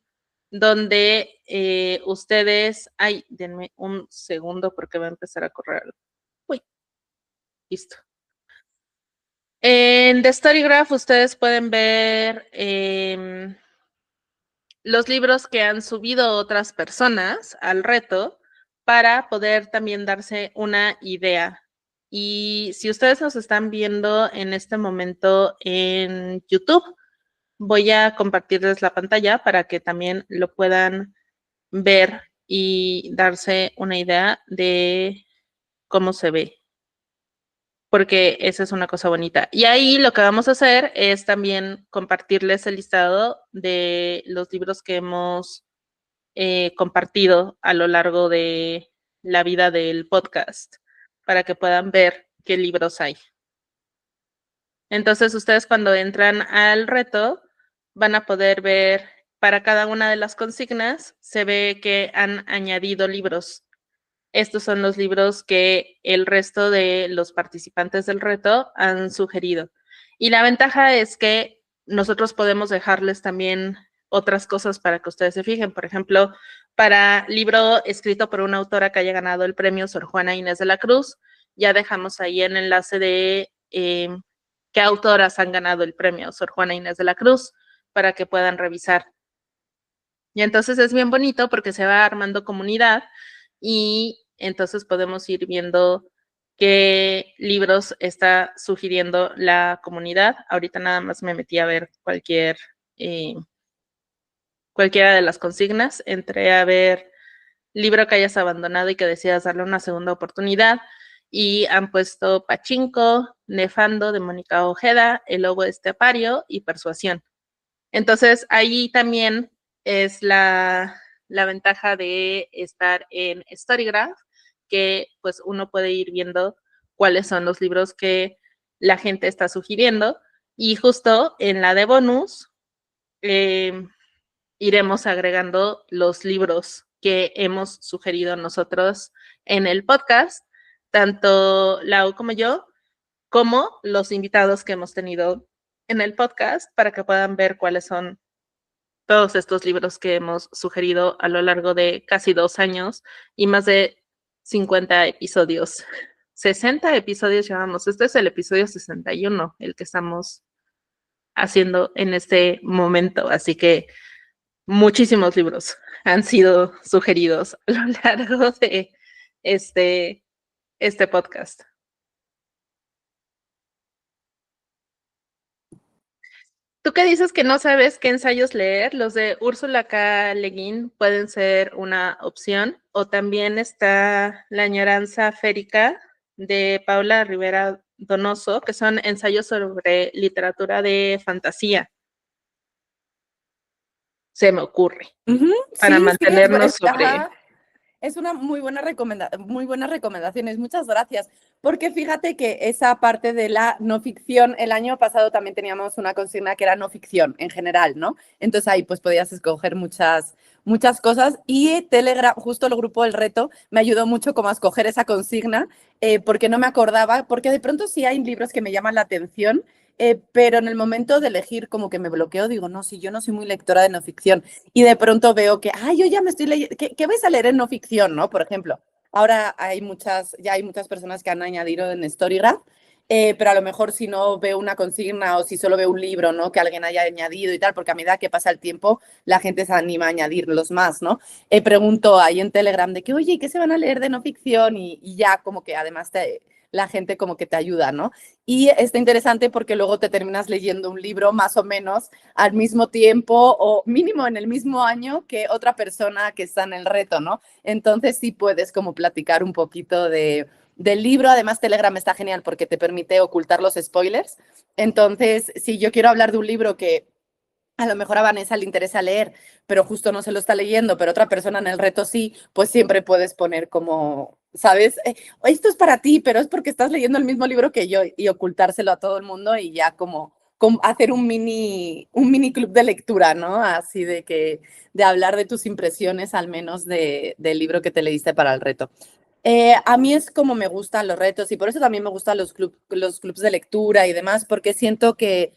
donde ustedes, ay, denme un segundo porque va a empezar a correr algo. Uy, listo. En The Storygraph ustedes pueden ver los libros que han subido otras personas al reto para poder también darse una idea. Y si ustedes nos están viendo en este momento en YouTube, voy a compartirles la pantalla para que también lo puedan ver y darse una idea de cómo se ve, porque esa es una cosa bonita. Y ahí lo que vamos a hacer es también compartirles el listado de los libros que hemos compartido a lo largo de la vida del podcast para que puedan ver qué libros hay. Entonces, ustedes cuando entran al reto van a poder ver para cada una de las consignas, se ve que han añadido libros. Estos son los libros que el resto de los participantes del reto han sugerido. Y la ventaja es que nosotros podemos dejarles también otras cosas para que ustedes se fijen. Por ejemplo, para libro escrito por una autora que haya ganado el premio Sor Juana Inés de la Cruz, ya dejamos ahí el enlace de qué autoras han ganado el premio Sor Juana Inés de la Cruz para que puedan revisar. Y entonces es bien bonito porque se va armando comunidad y entonces podemos ir viendo qué libros está sugiriendo la comunidad. Ahorita nada más me metí a ver cualquiera de las consignas. Entré a ver libro que hayas abandonado y que decidas darle una segunda oportunidad. Y han puesto Pachinko, Nefando de Mónica Ojeda, El Lobo Estepario y Persuasión. Entonces, ahí también es la ventaja de estar en Storygraph, que pues uno puede ir viendo cuáles son los libros que la gente está sugiriendo. Y justo en la de bonus, iremos agregando los libros que hemos sugerido nosotros en el podcast, tanto Lau como yo, como los invitados que hemos tenido en el podcast, para que puedan ver cuáles son todos estos libros que hemos sugerido a lo largo de casi 2 años y más de 50 episodios. 60 episodios llevamos. Este es el episodio 61, el que estamos haciendo en este momento. Así que muchísimos libros han sido sugeridos a lo largo de este podcast. ¿Tú qué dices que no sabes qué ensayos leer? Los de Úrsula K. Le Guin pueden ser una opción, o también está La añoranza férica de Paula Rivera Donoso, que son ensayos sobre literatura de fantasía. Se me ocurre, para
Sí,
mantenernos sobre...
Ajá. Es una muy buena muy buenas recomendaciones, muchas gracias. Porque fíjate que esa parte de la no ficción, el año pasado también teníamos una consigna que era no ficción en general, ¿no? Entonces ahí pues podías escoger muchas cosas y Telegram, justo el grupo El Reto, me ayudó mucho como a escoger esa consigna porque no me acordaba, porque de pronto sí hay libros que me llaman la atención, pero en el momento de elegir como que me bloqueo, digo, no, si yo no soy muy lectora de no ficción y de pronto veo que, ay, yo ya me estoy leyendo, ¿qué vais a leer en no ficción, no? Por ejemplo, ahora ya hay muchas personas que han añadido en Storygraph, pero a lo mejor si no veo una consigna o si solo veo un libro, ¿no? Que alguien haya añadido y tal, porque a medida que pasa el tiempo, la gente se anima a añadirlos más, ¿no? Pregunto ahí en Telegram de que, oye, ¿qué se van a leer de no ficción? Y ya como que además la gente como que te ayuda, ¿no? Y está interesante porque luego te terminas leyendo un libro más o menos al mismo tiempo o mínimo en el mismo año que otra persona que está en el reto, ¿no? Entonces sí puedes como platicar un poquito del libro. Además, Telegram está genial porque te permite ocultar los spoilers. Entonces, si yo quiero hablar de un libro que a lo mejor a Vanessa le interesa leer, pero justo no se lo está leyendo, pero otra persona en el reto sí, pues siempre puedes poner como, ¿sabes? Esto es para ti, pero es porque estás leyendo el mismo libro que yo y ocultárselo a todo el mundo y ya como hacer un mini club de lectura, ¿no? Así de hablar de tus impresiones, al menos del libro que te leíste para el reto. A mí es como me gustan los retos y por eso también me gustan los clubs de lectura y demás, porque siento que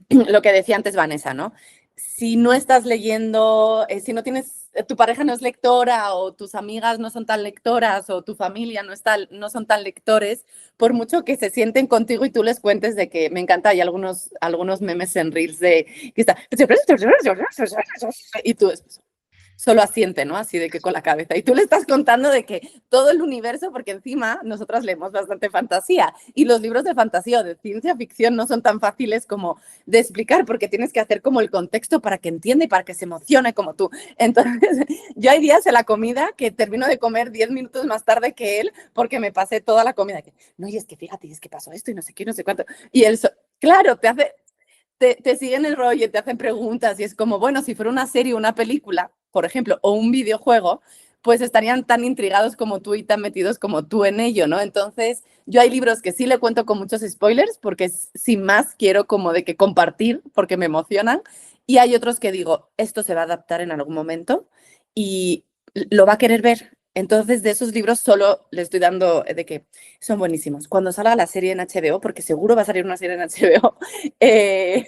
lo que decía antes Vanessa, ¿no? Si no estás leyendo, si no tienes, tu pareja no es lectora o tus amigas no son tan lectoras o tu familia no son tan lectores, por mucho que se sienten contigo y tú les cuentes de que me encanta, hay algunos memes en Reels de que está, y tú solo asiente, ¿no? Así de que con la cabeza. Y tú le estás contando de que todo el universo, porque encima nosotras leemos bastante fantasía y los libros de fantasía o de ciencia ficción no son tan fáciles como de explicar porque tienes que hacer como el contexto para que entienda y para que se emocione como tú. Entonces, yo hay días en la comida que termino de comer 10 minutos más tarde que él porque me pasé toda la comida. No, y es que fíjate, y es que pasó esto y no sé qué, no sé cuánto. Y él, claro, te siguen el rollo y te hacen preguntas y es como, bueno, si fuera una serie o una película, por ejemplo, o un videojuego, pues estarían tan intrigados como tú y tan metidos como tú en ello, ¿no? Entonces, yo hay libros que sí le cuento con muchos spoilers porque sin más quiero como de que compartir porque me emocionan y hay otros que digo, esto se va a adaptar en algún momento y lo va a querer ver. Entonces, de esos libros solo le estoy dando de que son buenísimos. Cuando salga la serie en HBO, porque seguro va a salir una serie en HBO, eh,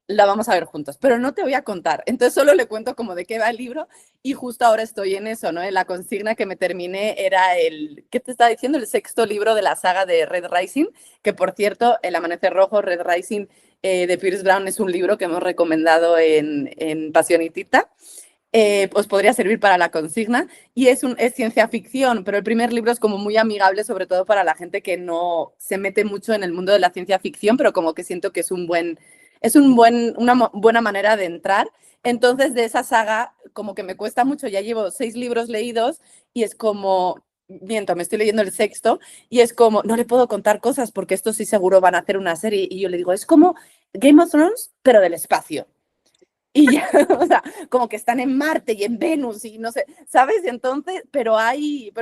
la vamos a ver juntos, pero no te voy a contar. Entonces solo le cuento como de qué va el libro y justo ahora estoy en eso, ¿no? En la consigna que me terminé era ¿qué te estaba diciendo? El sexto libro de la saga de Red Rising, que por cierto, El Amanecer Rojo, Red Rising de Pierce Brown es un libro que hemos recomendado en Pasión y Tita. Os podría servir para la consigna y es ciencia ficción, pero el primer libro es como muy amigable, sobre todo para la gente que no se mete mucho en el mundo de la ciencia ficción, pero como que siento que es una buena manera de entrar. Entonces, de esa saga, como que me cuesta mucho, ya llevo 6 libros leídos y es como, miento, me estoy leyendo el sexto y es como, no le puedo contar cosas porque estos sí seguro van a hacer una serie y yo le digo, es como Game of Thrones, pero del espacio. Y ya, o sea, como que están en Marte y en Venus y no sé, ¿sabes? Entonces, pero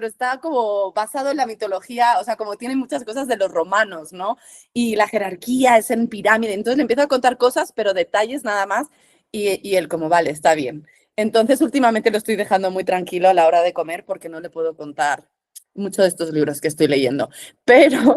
está como basado en la mitología, o sea, como tiene muchas cosas de los romanos, ¿no? Y la jerarquía es en pirámide, entonces le empiezo a contar cosas, pero detalles nada más, y él como, vale, está bien. Entonces, últimamente lo estoy dejando muy tranquilo a la hora de comer porque no le puedo contar mucho de estos libros que estoy leyendo, pero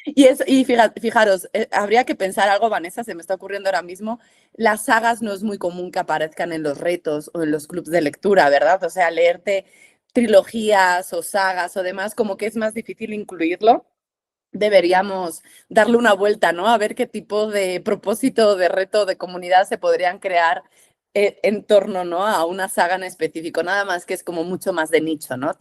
y fijaros, habría que pensar algo, Vanessa, se me está ocurriendo ahora mismo. Las sagas no es muy común que aparezcan en los retos o en los clubs de lectura, ¿verdad? O sea, leerte trilogías o sagas o demás, como que es más difícil incluirlo. Deberíamos darle una vuelta, ¿no? A ver qué tipo de propósito, de reto, de comunidad se podrían crear en torno, ¿no? A una saga en específico. Nada más que es como mucho más de nicho, ¿no?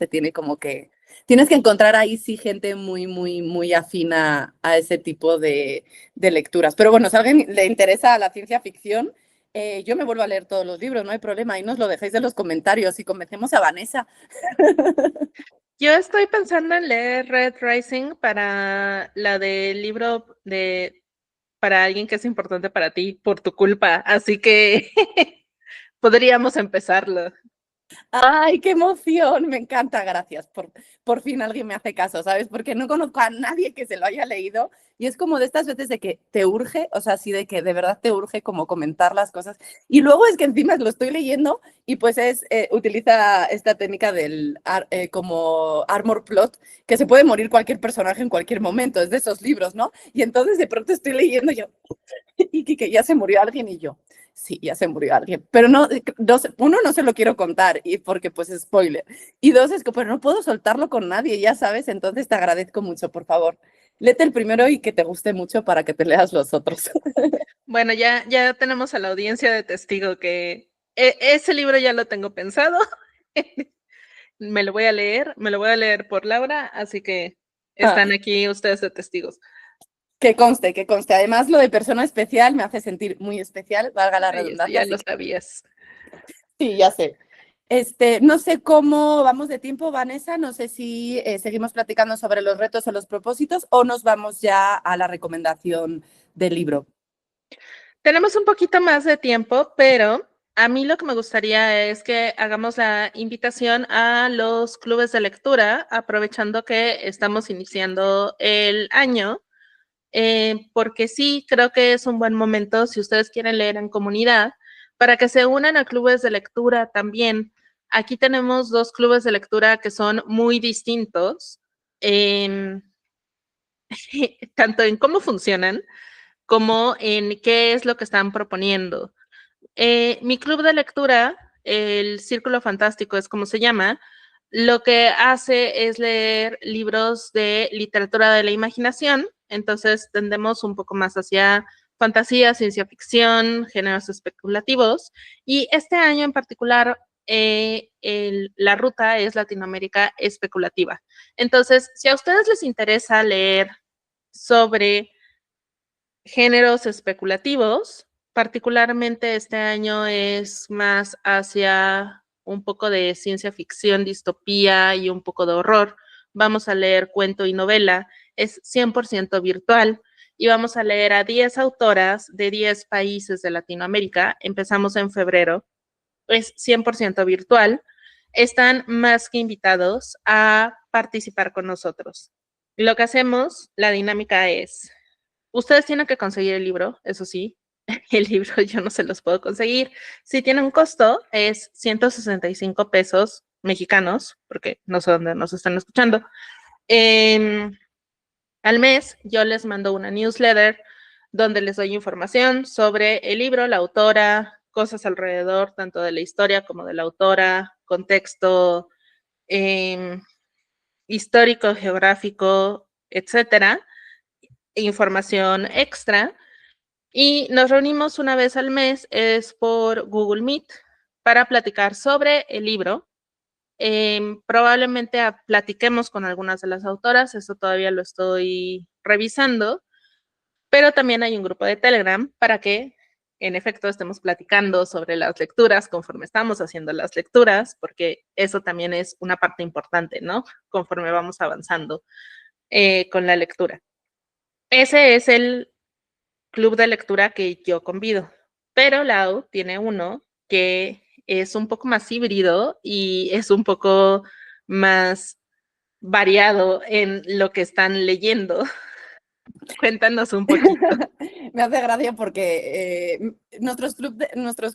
Tienes que encontrar ahí sí gente muy, muy, muy afina a ese tipo de lecturas. Pero bueno, si a alguien le interesa la ciencia ficción, yo me vuelvo a leer todos los libros, no hay problema. Ahí nos lo dejáis en los comentarios y convencemos a Vanessa.
Yo estoy pensando en leer Red Rising para la del libro para alguien que es importante para ti por tu culpa, así que podríamos empezarlo.
¡Ay, qué emoción! Me encanta, gracias. Por fin alguien me hace caso, ¿sabes? Porque no conozco a nadie que se lo haya leído y es como de estas veces de que te urge, o sea, sí, de que de verdad te urge como comentar las cosas. Y luego es que encima lo estoy leyendo y pues utiliza esta técnica como armor plot, que se puede morir cualquier personaje en cualquier momento, es de esos libros, ¿no? Y entonces de pronto estoy leyendo yo, y que ya se murió alguien y yo. Sí, ya se murió alguien, pero no, uno, no se lo quiero contar y porque pues es spoiler, y dos, es que pero no puedo soltarlo con nadie, ya sabes, entonces te agradezco mucho, por favor, léete el primero y que te guste mucho para que te leas los otros.
Bueno, ya tenemos a la audiencia de testigo que ese libro ya lo tengo pensado. Me lo voy a leer por Laura, así que
Ah,
están aquí ustedes de testigos.
que conste, que conste. Además, lo de persona especial me hace sentir muy especial, valga la
Ay, eso
redundancia,
ya
así
lo
que
sabías.
sí, ya sé. No sé cómo vamos de tiempo, Vanessa, no sé si seguimos platicando sobre los retos o los propósitos o nos vamos ya a la recomendación del libro.
Tenemos un poquito más de tiempo, pero a mí lo que me gustaría es que hagamos la invitación a los clubes de lectura, aprovechando que estamos iniciando el año, porque sí, creo que es un buen momento, si ustedes quieren leer en comunidad, para que se unan a clubes de lectura también. Aquí tenemos dos clubes de lectura que son muy distintos, tanto en cómo funcionan como en qué es lo que están proponiendo. Mi club de lectura, el Círculo Fantástico es como se llama, lo que hace es leer libros de literatura de la imaginación, entonces tendemos un poco más hacia fantasía, ciencia ficción, géneros especulativos, y este año en particular la ruta es Latinoamérica especulativa. Entonces, si a ustedes les interesa leer sobre géneros especulativos, particularmente este año es más hacia un poco de ciencia ficción, distopía y un poco de horror. Vamos a leer cuento y novela, es 100% virtual y vamos a leer a 10 autoras de 10 países de Latinoamérica. Empezamos en febrero, es 100% virtual. Están más que invitados a participar con nosotros. Lo que hacemos, la dinámica es ustedes tienen que conseguir el libro, eso sí. El libro yo no se los puedo conseguir. Si tiene un costo, es 165 pesos mexicanos, porque no sé dónde nos están escuchando. Eh, Al mes, yo les mando una newsletter donde les doy información sobre el libro, la autora, cosas alrededor, tanto de la historia como de la autora, contexto eh, histórico, geográfico, etcétera, información extra. Y nos reunimos una vez al mes, es por Google Meet, para platicar sobre el libro. Probablemente platiquemos con algunas de las autoras, eso todavía lo estoy revisando, pero también hay un grupo de Telegram para que, en efecto, estemos platicando sobre las lecturas conforme estamos haciendo las lecturas, porque eso también es una parte importante, ¿no? Conforme vamos avanzando con la lectura. Ese es el club de lectura que yo convido. Pero Lau tiene uno que es un poco más híbrido y es un poco más variado en lo que están leyendo. Cuéntanos un poquito.
Me hace gracia porque nuestros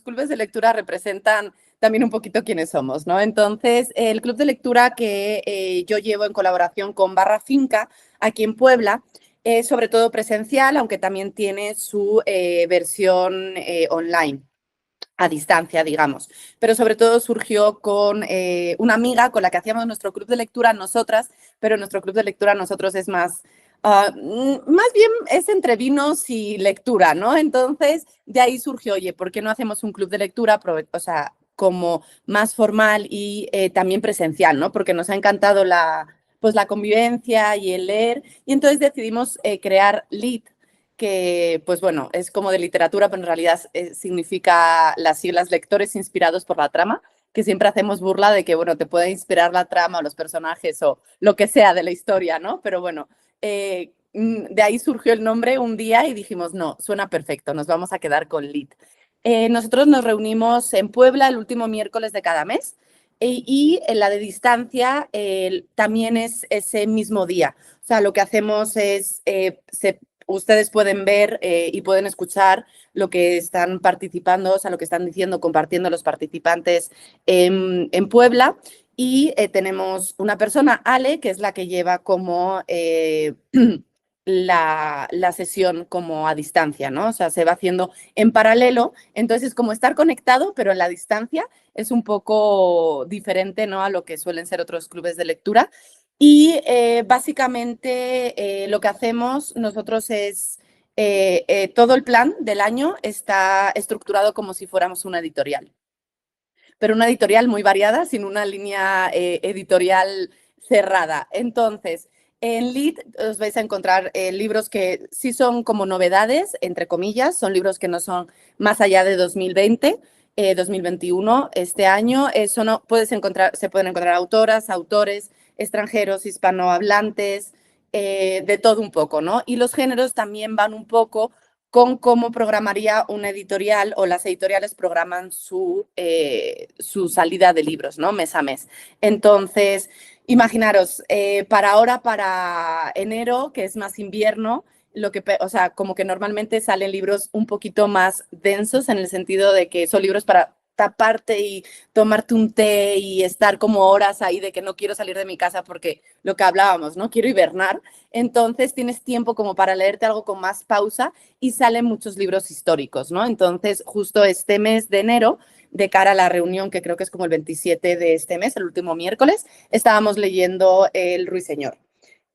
clubes de lectura representan también un poquito quiénes somos, ¿no? Entonces, el club de lectura que yo llevo en colaboración con Barra Finca, aquí en Puebla, es sobre todo presencial, aunque también tiene su versión online a distancia, digamos. Pero sobre todo surgió con una amiga con la que hacíamos nuestro club de lectura nosotras, pero nuestro club de lectura nosotros es más bien es entre vinos y lectura, ¿no? Entonces, de ahí surgió, oye, ¿por qué no hacemos un club de lectura, o sea, como más formal y también presencial, ¿no? Porque nos ha encantado pues, la convivencia y el leer, y entonces decidimos crear LEAD, que, pues bueno, es como de literatura, pero en realidad significa las siglas lectores inspirados por la trama, que siempre hacemos burla de que, bueno, te puede inspirar la trama o los personajes o lo que sea de la historia, ¿no? Pero bueno, de ahí surgió el nombre un día y dijimos, no, suena perfecto, nos vamos a quedar con LEAD. Nosotros nos reunimos en Puebla el último miércoles de cada mes y en la de distancia también es ese mismo día. O sea, lo que hacemos es, ustedes pueden ver y pueden escuchar lo que están participando, o sea, lo que están diciendo, compartiendo los participantes en Puebla. Y tenemos una persona, Ale, que es la que lleva como la sesión como a distancia, ¿no? O sea, se va haciendo en paralelo, entonces es como estar conectado, pero en la distancia es un poco diferente, ¿no? A lo que suelen ser otros clubes de lectura. Y básicamente lo que hacemos nosotros es, todo el plan del año está estructurado como si fuéramos una editorial, pero una editorial muy variada, sin una línea editorial cerrada. Entonces, en Lead os vais a encontrar libros que sí son como novedades, entre comillas, son libros que no son más allá de 2020, 2021, este año. Eso no, se pueden encontrar autoras, autores, extranjeros, hispanohablantes, de todo un poco, ¿no? Y los géneros también van un poco con cómo programaría una editorial o las editoriales programan su salida de libros, ¿no? Mes a mes. Entonces, imaginaros, para ahora, para enero, que es más invierno, o sea, como que normalmente salen libros un poquito más densos en el sentido de que son libros para taparte y tomarte un té y estar como horas ahí de que no quiero salir de mi casa porque lo que hablábamos, ¿no? Quiero hibernar. Entonces tienes tiempo como para leerte algo con más pausa y salen muchos libros históricos, ¿no? Entonces justo este mes de enero, de cara a la reunión que creo que es como el 27 de este mes, el último miércoles, estábamos leyendo El Ruiseñor.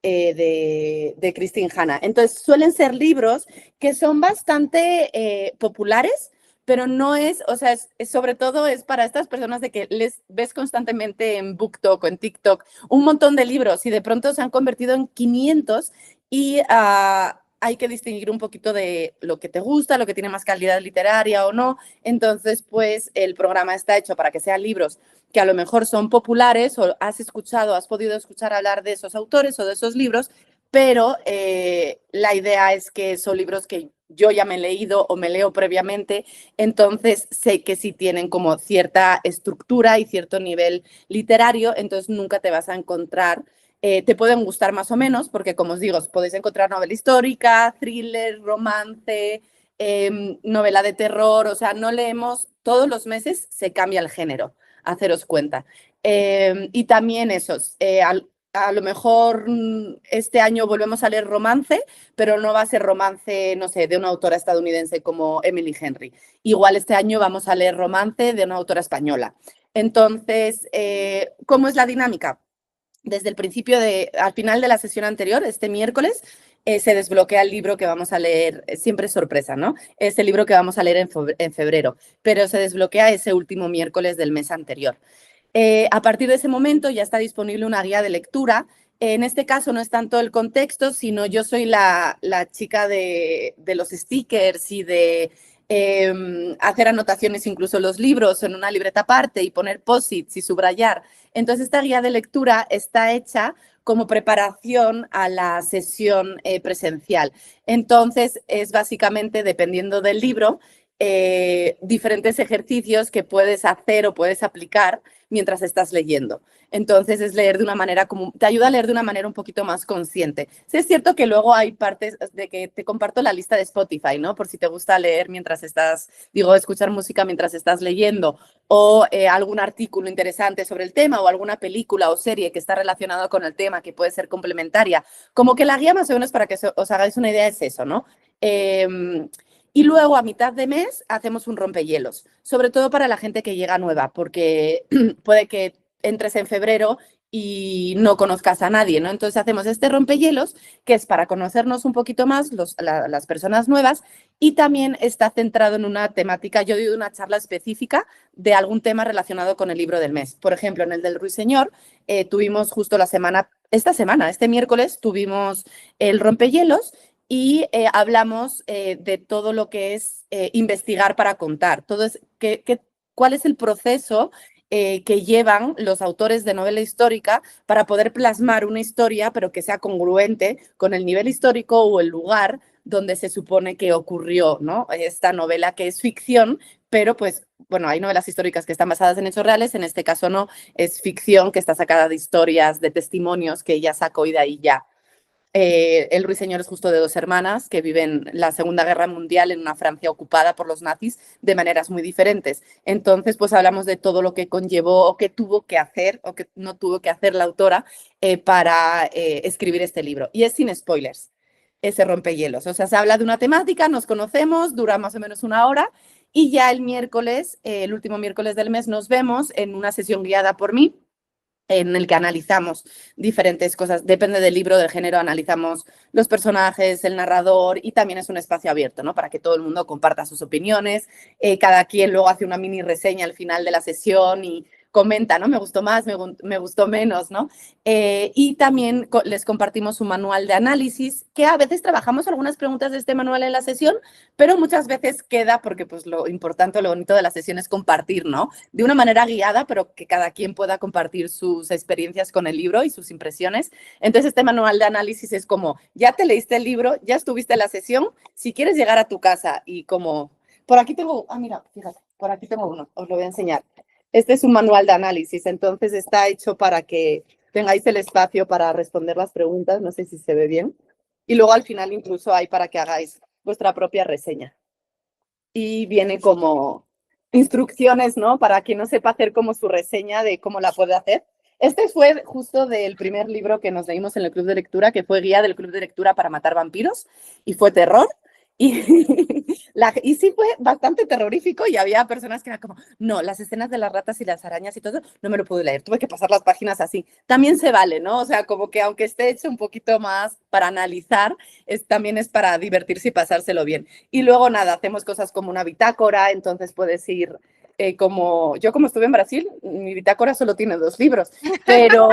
De Christine Hanna. Entonces, suelen ser libros que son bastante populares, pero no es, o sea, sobre todo es para estas personas de que les ves constantemente en BookTok o en TikTok un montón de libros y de pronto se han convertido en 500 y hay que distinguir un poquito de lo que te gusta, lo que tiene más calidad literaria o no. Entonces, pues el programa está hecho para que sean libros que a lo mejor son populares o has podido escuchar hablar de esos autores o de esos libros, pero la idea es que son libros que yo ya me he leído o me leo previamente, entonces sé que sí tienen como cierta estructura y cierto nivel literario, entonces nunca te vas a encontrar, te pueden gustar más o menos, porque como os digo, podéis encontrar novela histórica, thriller, romance, novela de terror, o sea, no leemos, todos los meses se cambia el género, haceros cuenta. Y también esos, a lo mejor este año volvemos a leer romance, pero no va a ser romance, no sé, de una autora estadounidense como Emily Henry. Igual este año vamos a leer romance de una autora española. Entonces, ¿cómo es la dinámica? Desde el principio al final de la sesión anterior, este miércoles, se desbloquea el libro que vamos a leer, siempre es sorpresa, ¿no? Es el libro que vamos a leer en febrero, pero se desbloquea ese último miércoles del mes anterior. A partir de ese momento ya está disponible una guía de lectura. En este caso no es tanto el contexto, sino yo soy la chica de los stickers y de hacer anotaciones incluso los libros en una libreta aparte y poner post-its y subrayar. Entonces esta guía de lectura está hecha como preparación a la sesión presencial. Entonces es básicamente, dependiendo del libro, diferentes ejercicios que puedes hacer o puedes aplicar mientras estás leyendo. Entonces es leer de una manera como, te ayuda a leer de una manera un poquito más consciente. Sí es cierto que luego hay partes de que te comparto la lista de Spotify, ¿no? Por si te gusta leer mientras estás, digo, escuchar música mientras estás leyendo o algún artículo interesante sobre el tema o alguna película o serie que está relacionada con el tema que puede ser complementaria. Como que la guía más o menos para que os hagáis una idea es eso, ¿no? Y luego a mitad de mes hacemos un rompehielos, sobre todo para la gente que llega nueva, porque puede que entres en febrero y no conozcas a nadie, ¿no? Entonces hacemos este rompehielos, que es para conocernos un poquito más las personas nuevas y también está centrado en una temática. Yo doy una charla específica de algún tema relacionado con el libro del mes. Por ejemplo, en el del Ruiseñor tuvimos justo este miércoles tuvimos el rompehielos y hablamos de todo lo que es investigar para contar, cuál es el proceso que llevan los autores de novela histórica para poder plasmar una historia, pero que sea congruente con el nivel histórico o el lugar donde se supone que ocurrió, ¿no? Esta novela que es ficción, pero pues, bueno, hay novelas históricas que están basadas en hechos reales, en este caso no, es ficción que está sacada de historias, de testimonios que ella sacó y de ahí ya. El Ruiseñor es justo de dos hermanas que viven la Segunda Guerra Mundial en una Francia ocupada por los nazis de maneras muy diferentes. Entonces, pues hablamos de todo lo que conllevó o que tuvo que hacer o que no tuvo que hacer la autora para escribir este libro. Y es sin spoilers, ese rompehielos. O sea, se habla de una temática, nos conocemos, dura más o menos una hora y ya el miércoles, el último miércoles del mes, nos vemos en una sesión guiada por mí en el que analizamos diferentes cosas, depende del libro, del género, analizamos los personajes, el narrador y también es un espacio abierto, ¿no? Para que todo el mundo comparta sus opiniones, cada quien luego hace una mini reseña al final de la sesión y comenta, ¿no? Me gustó más, me gustó menos, ¿no? Y también les compartimos un manual de análisis, que a veces trabajamos algunas preguntas de este manual en la sesión, pero muchas veces queda, porque pues lo importante, lo bonito de la sesión es compartir, ¿no? De una manera guiada, pero que cada quien pueda compartir sus experiencias con el libro y sus impresiones. Entonces, este manual de análisis es como, ya te leíste el libro, ya estuviste en la sesión, si quieres llegar a tu casa y como, por aquí tengo, mira, fíjate, por aquí tengo uno, os lo voy a enseñar. Este es un manual de análisis, entonces está hecho para que tengáis el espacio para responder las preguntas, no sé si se ve bien. Y luego al final incluso hay para que hagáis vuestra propia reseña. Y viene como instrucciones, ¿no? Para quien no sepa hacer como su reseña de cómo la puede hacer. Este fue justo del primer libro que nos leímos en el club de lectura, que fue Guía del Club de Lectura para matar vampiros, y fue terror. Y, y sí fue bastante terrorífico y había personas que eran como, no, las escenas de las ratas y las arañas y todo, no me lo pude leer, tuve que pasar las páginas así. También se vale, ¿no? O sea, como que aunque esté hecho un poquito más para analizar, también es para divertirse y pasárselo bien. Y luego nada, hacemos cosas como una bitácora, entonces puedes ir como estuve en Brasil, mi bitácora solo tiene 2 libros, pero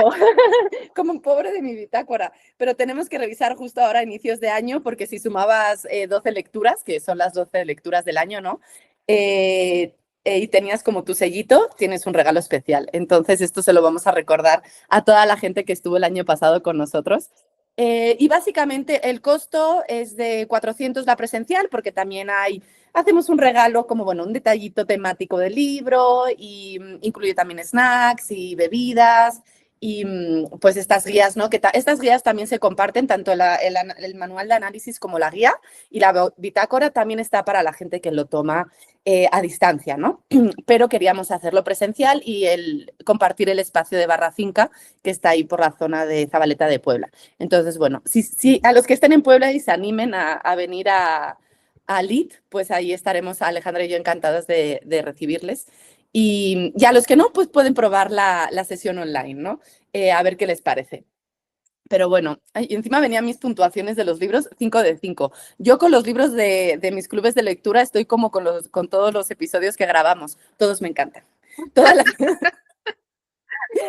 como un pobre de mi bitácora, pero tenemos que revisar justo ahora a inicios de año, porque si sumabas 12 lecturas, que son las 12 lecturas del año, ¿no? Y tenías como tu sellito, tienes un regalo especial. Entonces esto se lo vamos a recordar a toda la gente que estuvo el año pasado con nosotros. Y básicamente el costo es de 400 la presencial, porque también hacemos un regalo como, bueno, un detallito temático del libro y incluye también snacks y bebidas y pues estas guías, ¿no? Estas guías también se comparten, tanto el manual de análisis como la guía, y la bitácora también está para la gente que lo toma a distancia, ¿no? Pero queríamos hacerlo presencial y compartir el espacio de Barra Finca, que está ahí por la zona de Zabaleta de Puebla. Entonces, bueno, si a los que estén en Puebla y se animen a venir a LIT, pues ahí estaremos Alejandra y yo encantados de recibirles. Y a los que no, pues pueden probar la sesión online, ¿no? A ver qué les parece. Pero bueno, y encima venían mis puntuaciones de los libros, 5 de 5. Yo con los libros de mis clubes de lectura estoy como con todos los episodios que grabamos. Todos me encantan. Todas las,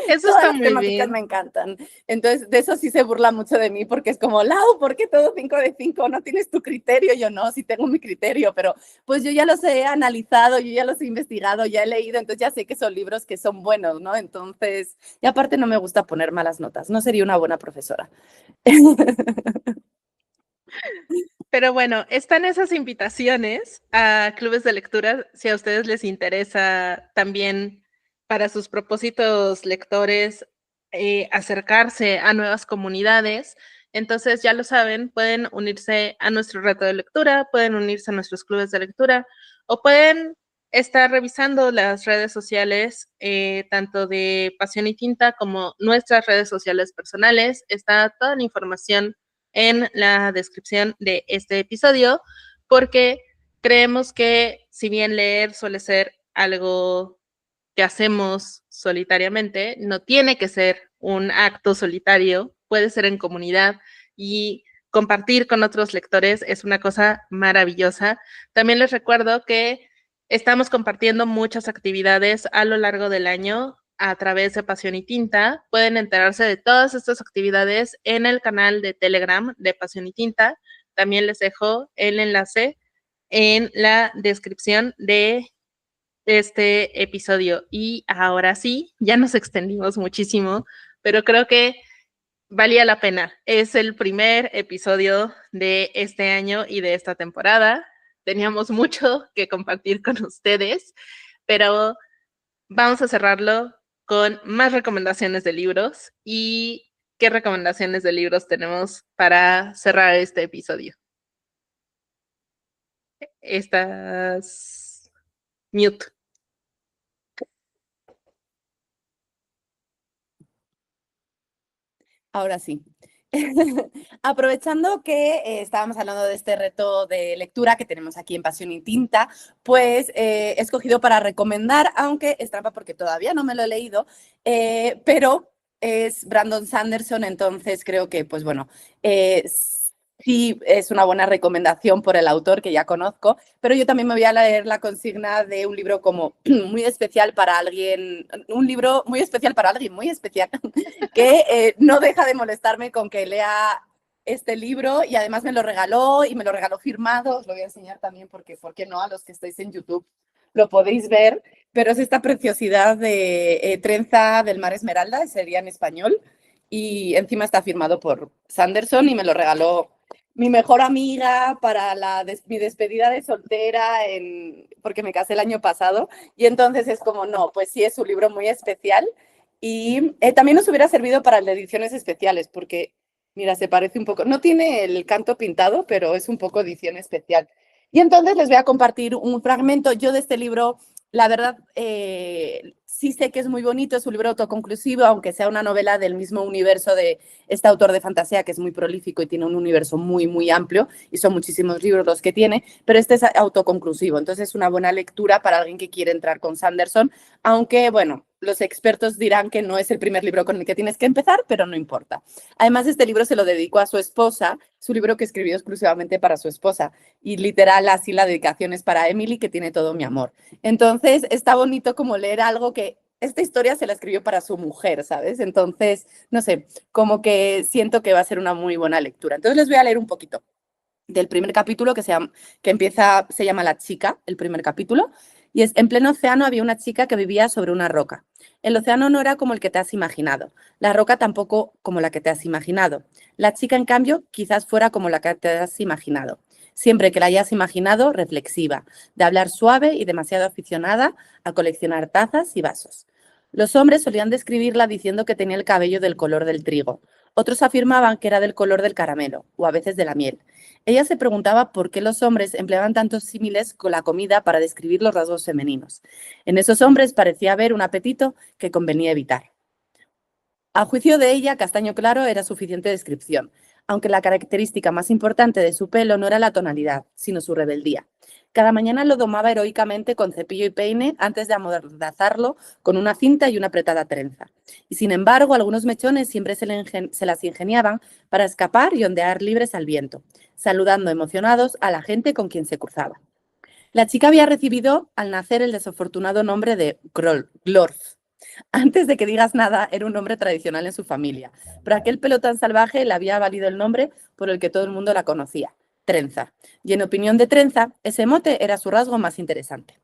Eso
Todas
está
las
muy
temáticas
bien.
me encantan. Entonces, de eso sí se burla mucho de mí, porque es como, Lau, ¿por qué todo 5 de 5? ¿No tienes tu criterio? Yo no, sí tengo mi criterio, pero pues yo ya los he analizado, yo ya los he investigado, ya he leído, entonces ya sé que son libros que son buenos, ¿no? Entonces, y aparte no me gusta poner malas notas, no sería una buena profesora.
Pero bueno, están esas invitaciones a clubes de lectura, si a ustedes les interesa también para sus propósitos lectores acercarse a nuevas comunidades. Entonces, ya lo saben, pueden unirse a nuestro reto de lectura, pueden unirse a nuestros clubes de lectura o pueden estar revisando las redes sociales, tanto de Pasión y Tinta como nuestras redes sociales personales. Está toda la información en la descripción de este episodio, porque creemos que si bien leer suele ser algo que hacemos solitariamente, no tiene que ser un acto solitario, puede ser en comunidad y compartir con otros lectores es una cosa maravillosa. También les recuerdo que estamos compartiendo muchas actividades a lo largo del año a través de Pasión y Tinta. Pueden enterarse de todas estas actividades en el canal de Telegram de Pasión y Tinta. También les dejo el enlace en la descripción de este episodio. Y ahora sí, ya nos extendimos muchísimo, pero creo que valía la pena. Es el primer episodio de este año y de esta temporada. Teníamos mucho que compartir con ustedes, pero vamos a cerrarlo con más recomendaciones de libros. ¿Y qué recomendaciones de libros tenemos para cerrar este episodio? Estás mute.
Ahora sí. Aprovechando que estábamos hablando de este reto de lectura que tenemos aquí en Pasión y Tinta, pues he escogido para recomendar, aunque es trampa porque todavía no me lo he leído, pero es Brandon Sanderson, entonces creo que, pues bueno, Sí, es una buena recomendación por el autor que ya conozco, pero yo también me voy a leer la consigna de un libro como muy especial para alguien, un libro muy especial para alguien muy especial, que no deja de molestarme con que lea este libro y además me lo regaló y me lo regaló firmado. Os lo voy a enseñar también porque, ¿por qué no? A los que estáis en YouTube lo podéis ver, pero es esta preciosidad de Trenza del Mar Esmeralda, sería en español, y encima está firmado por Sanderson y me lo regaló mi mejor amiga para mi despedida de soltera, porque me casé el año pasado. Y entonces es como, no, pues sí, es un libro muy especial. Y también nos hubiera servido para las ediciones especiales, porque, mira, se parece un poco, no tiene el canto pintado, pero es un poco edición especial. Y entonces les voy a compartir un fragmento. Yo de este libro, la verdad, sí sé que es muy bonito, es un libro autoconclusivo, aunque sea una novela del mismo universo de este autor de fantasía que es muy prolífico y tiene un universo muy, muy amplio, y son muchísimos libros los que tiene, pero este es autoconclusivo, entonces es una buena lectura para alguien que quiere entrar con Sanderson, aunque, bueno, los expertos dirán que no es el primer libro con el que tienes que empezar, pero no importa. Además, este libro se lo dedicó a su esposa, su libro que escribió exclusivamente para su esposa, y literal así la dedicación es para Emily, que tiene todo mi amor. Entonces, está bonito como leer algo que esta historia se la escribió para su mujer, ¿sabes? Entonces, no sé, como que siento que va a ser una muy buena lectura. Entonces les voy a leer un poquito del primer capítulo se llama La chica, el primer capítulo, y es: en pleno océano había una chica que vivía sobre una roca. El océano no era como el que te has imaginado, la roca tampoco como la que te has imaginado. La chica, en cambio, quizás fuera como la que te has imaginado. Siempre que la hayas imaginado, reflexiva, de hablar suave y demasiado aficionada a coleccionar tazas y vasos. Los hombres solían describirla diciendo que tenía el cabello del color del trigo. Otros afirmaban que era del color del caramelo, o a veces de la miel. Ella se preguntaba por qué los hombres empleaban tantos símiles con la comida para describir los rasgos femeninos. En esos hombres parecía haber un apetito que convenía evitar. A juicio de ella, castaño claro era suficiente descripción, aunque la característica más importante de su pelo no era la tonalidad, sino su rebeldía. Cada mañana lo domaba heroicamente con cepillo y peine antes de amordazarlo con una cinta y una apretada trenza. Y sin embargo, algunos mechones siempre se las ingeniaban para escapar y ondear libres al viento, saludando emocionados a la gente con quien se cruzaba. La chica había recibido al nacer el desafortunado nombre de Glorf. Antes de que digas nada, era un nombre tradicional en su familia, pero aquel pelo tan salvaje le había valido el nombre por el que todo el mundo la conocía: Trenza. Y en opinión de Trenza, ese mote era su rasgo más interesante.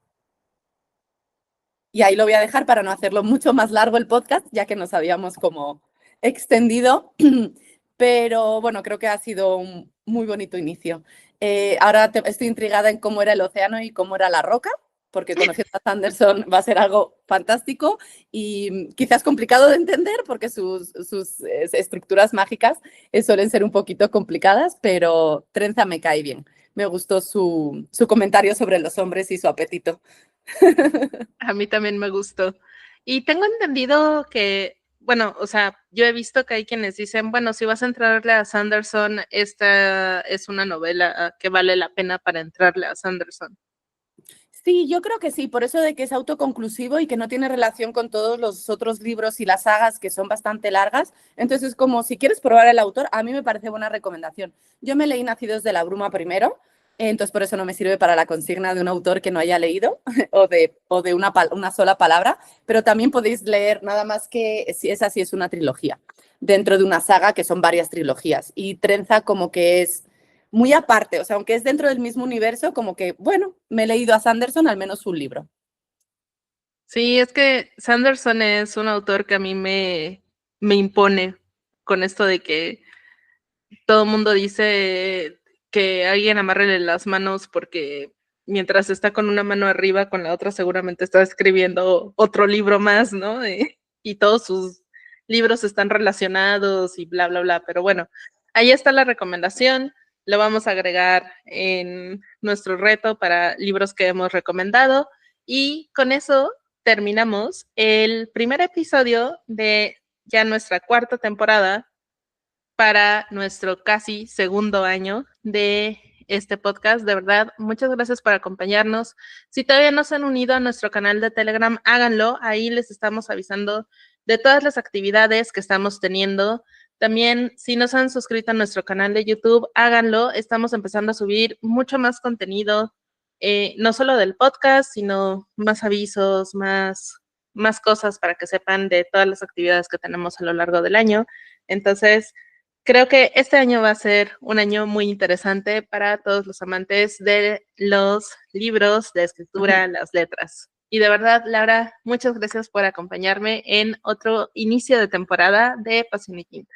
Y ahí lo voy a dejar para no hacerlo mucho más largo el podcast, ya que nos habíamos como extendido, pero bueno, creo que ha sido un muy bonito inicio. Ahora estoy intrigada en cómo era el océano y cómo era la roca, porque conociendo a Sanderson va a ser algo fantástico y quizás complicado de entender porque sus estructuras mágicas suelen ser un poquito complicadas, pero Trenza me cae bien. Me gustó su comentario sobre los hombres y su apetito.
A mí también me gustó. Y tengo entendido que, bueno, o sea, yo he visto que hay quienes dicen, bueno, si vas a entrarle a Sanderson, esta es una novela que vale la pena para entrarle a Sanderson.
Sí, yo creo que sí, por eso de que es autoconclusivo y que no tiene relación con todos los otros libros y las sagas que son bastante largas. Entonces, como si quieres probar el autor, a mí me parece buena recomendación. Yo me leí Nacidos de la Bruma primero, entonces por eso no me sirve para la consigna de un autor que no haya leído o de una sola palabra, pero también podéis leer nada más que, si esa sí es una trilogía, dentro de una saga que son varias trilogías. Y Trenza como que es muy aparte, o sea, aunque es dentro del mismo universo, como que, bueno, me he leído a Sanderson al menos un libro.
Sí, es que Sanderson es un autor que a mí me impone con esto de que todo el mundo dice que alguien amárrele las manos porque mientras está con una mano arriba, con la otra seguramente está escribiendo otro libro más, ¿no? Y todos sus libros están relacionados y bla, bla, bla. Pero bueno, ahí está la recomendación. Lo vamos a agregar en nuestro reto para libros que hemos recomendado. Y con eso terminamos el primer episodio de ya nuestra cuarta temporada para nuestro casi segundo año de este podcast. De verdad, muchas gracias por acompañarnos. Si todavía no se han unido a nuestro canal de Telegram, háganlo. Ahí les estamos avisando de todas las actividades que estamos teniendo, También, si no se han suscrito a nuestro canal de YouTube, háganlo. Estamos empezando a subir mucho más contenido, no solo del podcast, sino más avisos, más cosas para que sepan de todas las actividades que tenemos a lo largo del año. Entonces, creo que este año va a ser un año muy interesante para todos los amantes de los libros, de escritura, las letras. Y de verdad, Laura, muchas gracias por acompañarme en otro inicio de temporada de Pasión y Tinta.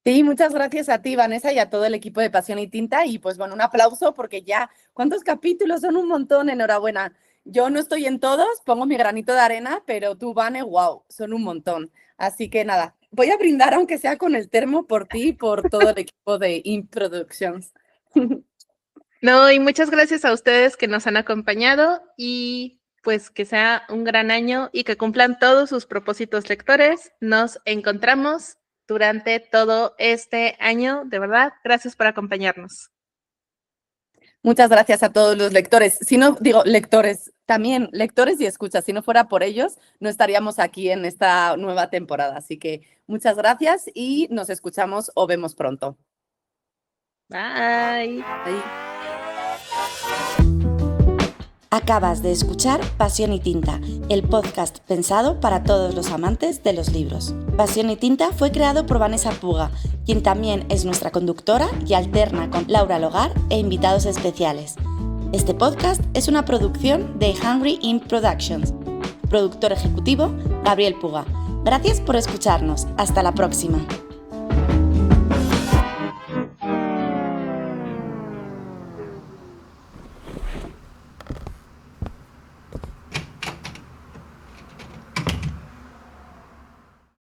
Sí, muchas gracias a ti, Vanessa, y a todo el equipo de Pasión y Tinta. Y pues bueno, un aplauso porque ya, ¿cuántos capítulos? Son un montón, enhorabuena. Yo no estoy en todos, pongo mi granito de arena, pero tú, Vane, wow, son un montón. Así que nada, voy a brindar, aunque sea con el termo, por ti y por todo el equipo de Introductions.
No, y muchas gracias a ustedes que nos han acompañado y pues que sea un gran año y que cumplan todos sus propósitos lectores. Nos encontramos durante todo este año. De verdad, gracias por acompañarnos.
Muchas gracias a todos los lectores. Si no, digo, lectores, también lectores y escuchas. Si no fuera por ellos, no estaríamos aquí en esta nueva temporada. Así que muchas gracias y nos escuchamos o vemos pronto.
Bye.
Bye.
Acabas de escuchar Pasión y Tinta, el podcast pensado para todos los amantes de los libros. Pasión y Tinta fue creado por Vanessa Puga, quien también es nuestra conductora y alterna con Laura Logar e invitados especiales. Este podcast es una producción de Hungry Ink Productions. Productor ejecutivo, Gabriel Puga. Gracias por escucharnos. Hasta la próxima.